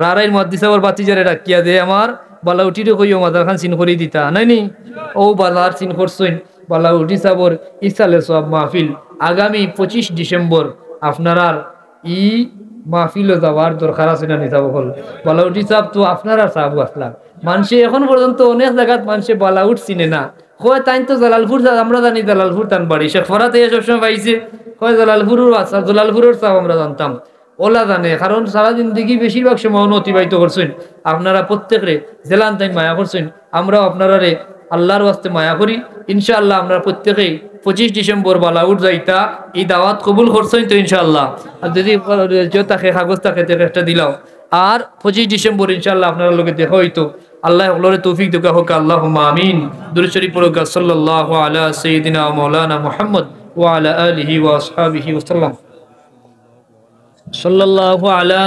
রারাইর মহাদিসাবর বাতিজারে ডাকিয়া দে আমার বালাউটিরে কইও মাজার খান চিন করে দিতা নাইনি। ও বালার চিন করছেন বালাউটি সাহেবর ইসালে সব মাহফিল আগামী 25 ডিসেম্বর আপনার ই মাহফিলও যাওয়ার দরকার আছে না নিসাব হল। বালাউটি সাহেব তো আপনারা সাহেব আসলাম মানুষে এখন পর্যন্ত অনেক জায়গাত মানুষে বালাউট চিনে না। কয় তাই তো জালালপুর, আমরা জানি জালালপুর তান বাড়ি শেখফরাতে সবসময় পাইছে। কয় জালালপুরের জালালপুরের সাহেব আমরা জানতাম, ওলা জানে কারণ সারা জিন্দগি বেশিরভাগ সময় অতিবাহিত করছেন। আপনারা প্রত্যেকরে জেলান তাই মায়া করছেন, আমরাও আপনারা রে আল্লাহর ওয়াস্তে মায়া করি। ইনশাআল্লাহ আমরা প্রত্যেকেই 25 ডিসেম্বর বালাউট যাইতা এই দাওয়াত কবুল করছেন তো ইনশাআল্লাহ। আর যদি তাকে কাগজ তাকে একটা দিলাও আর 25 ডিসেম্বর ইনশাআল্লাহ আপনার লগে দেখা হইতো। আল্লাহ ওগুলোর তৌফিক দেখা হোক, আল্লাহুম্মা আমিন। দুরূদ শরীফ পড়ুক, সাল্লাল্লাহু আলা সাইয়্যিদিনা ওয়া মাওলানা মুহাম্মদ ওয়া আলা আলিহি ওয়া আসহাবিহি ওয়া সাল্লাম। সাল্লাল্লাহু আলা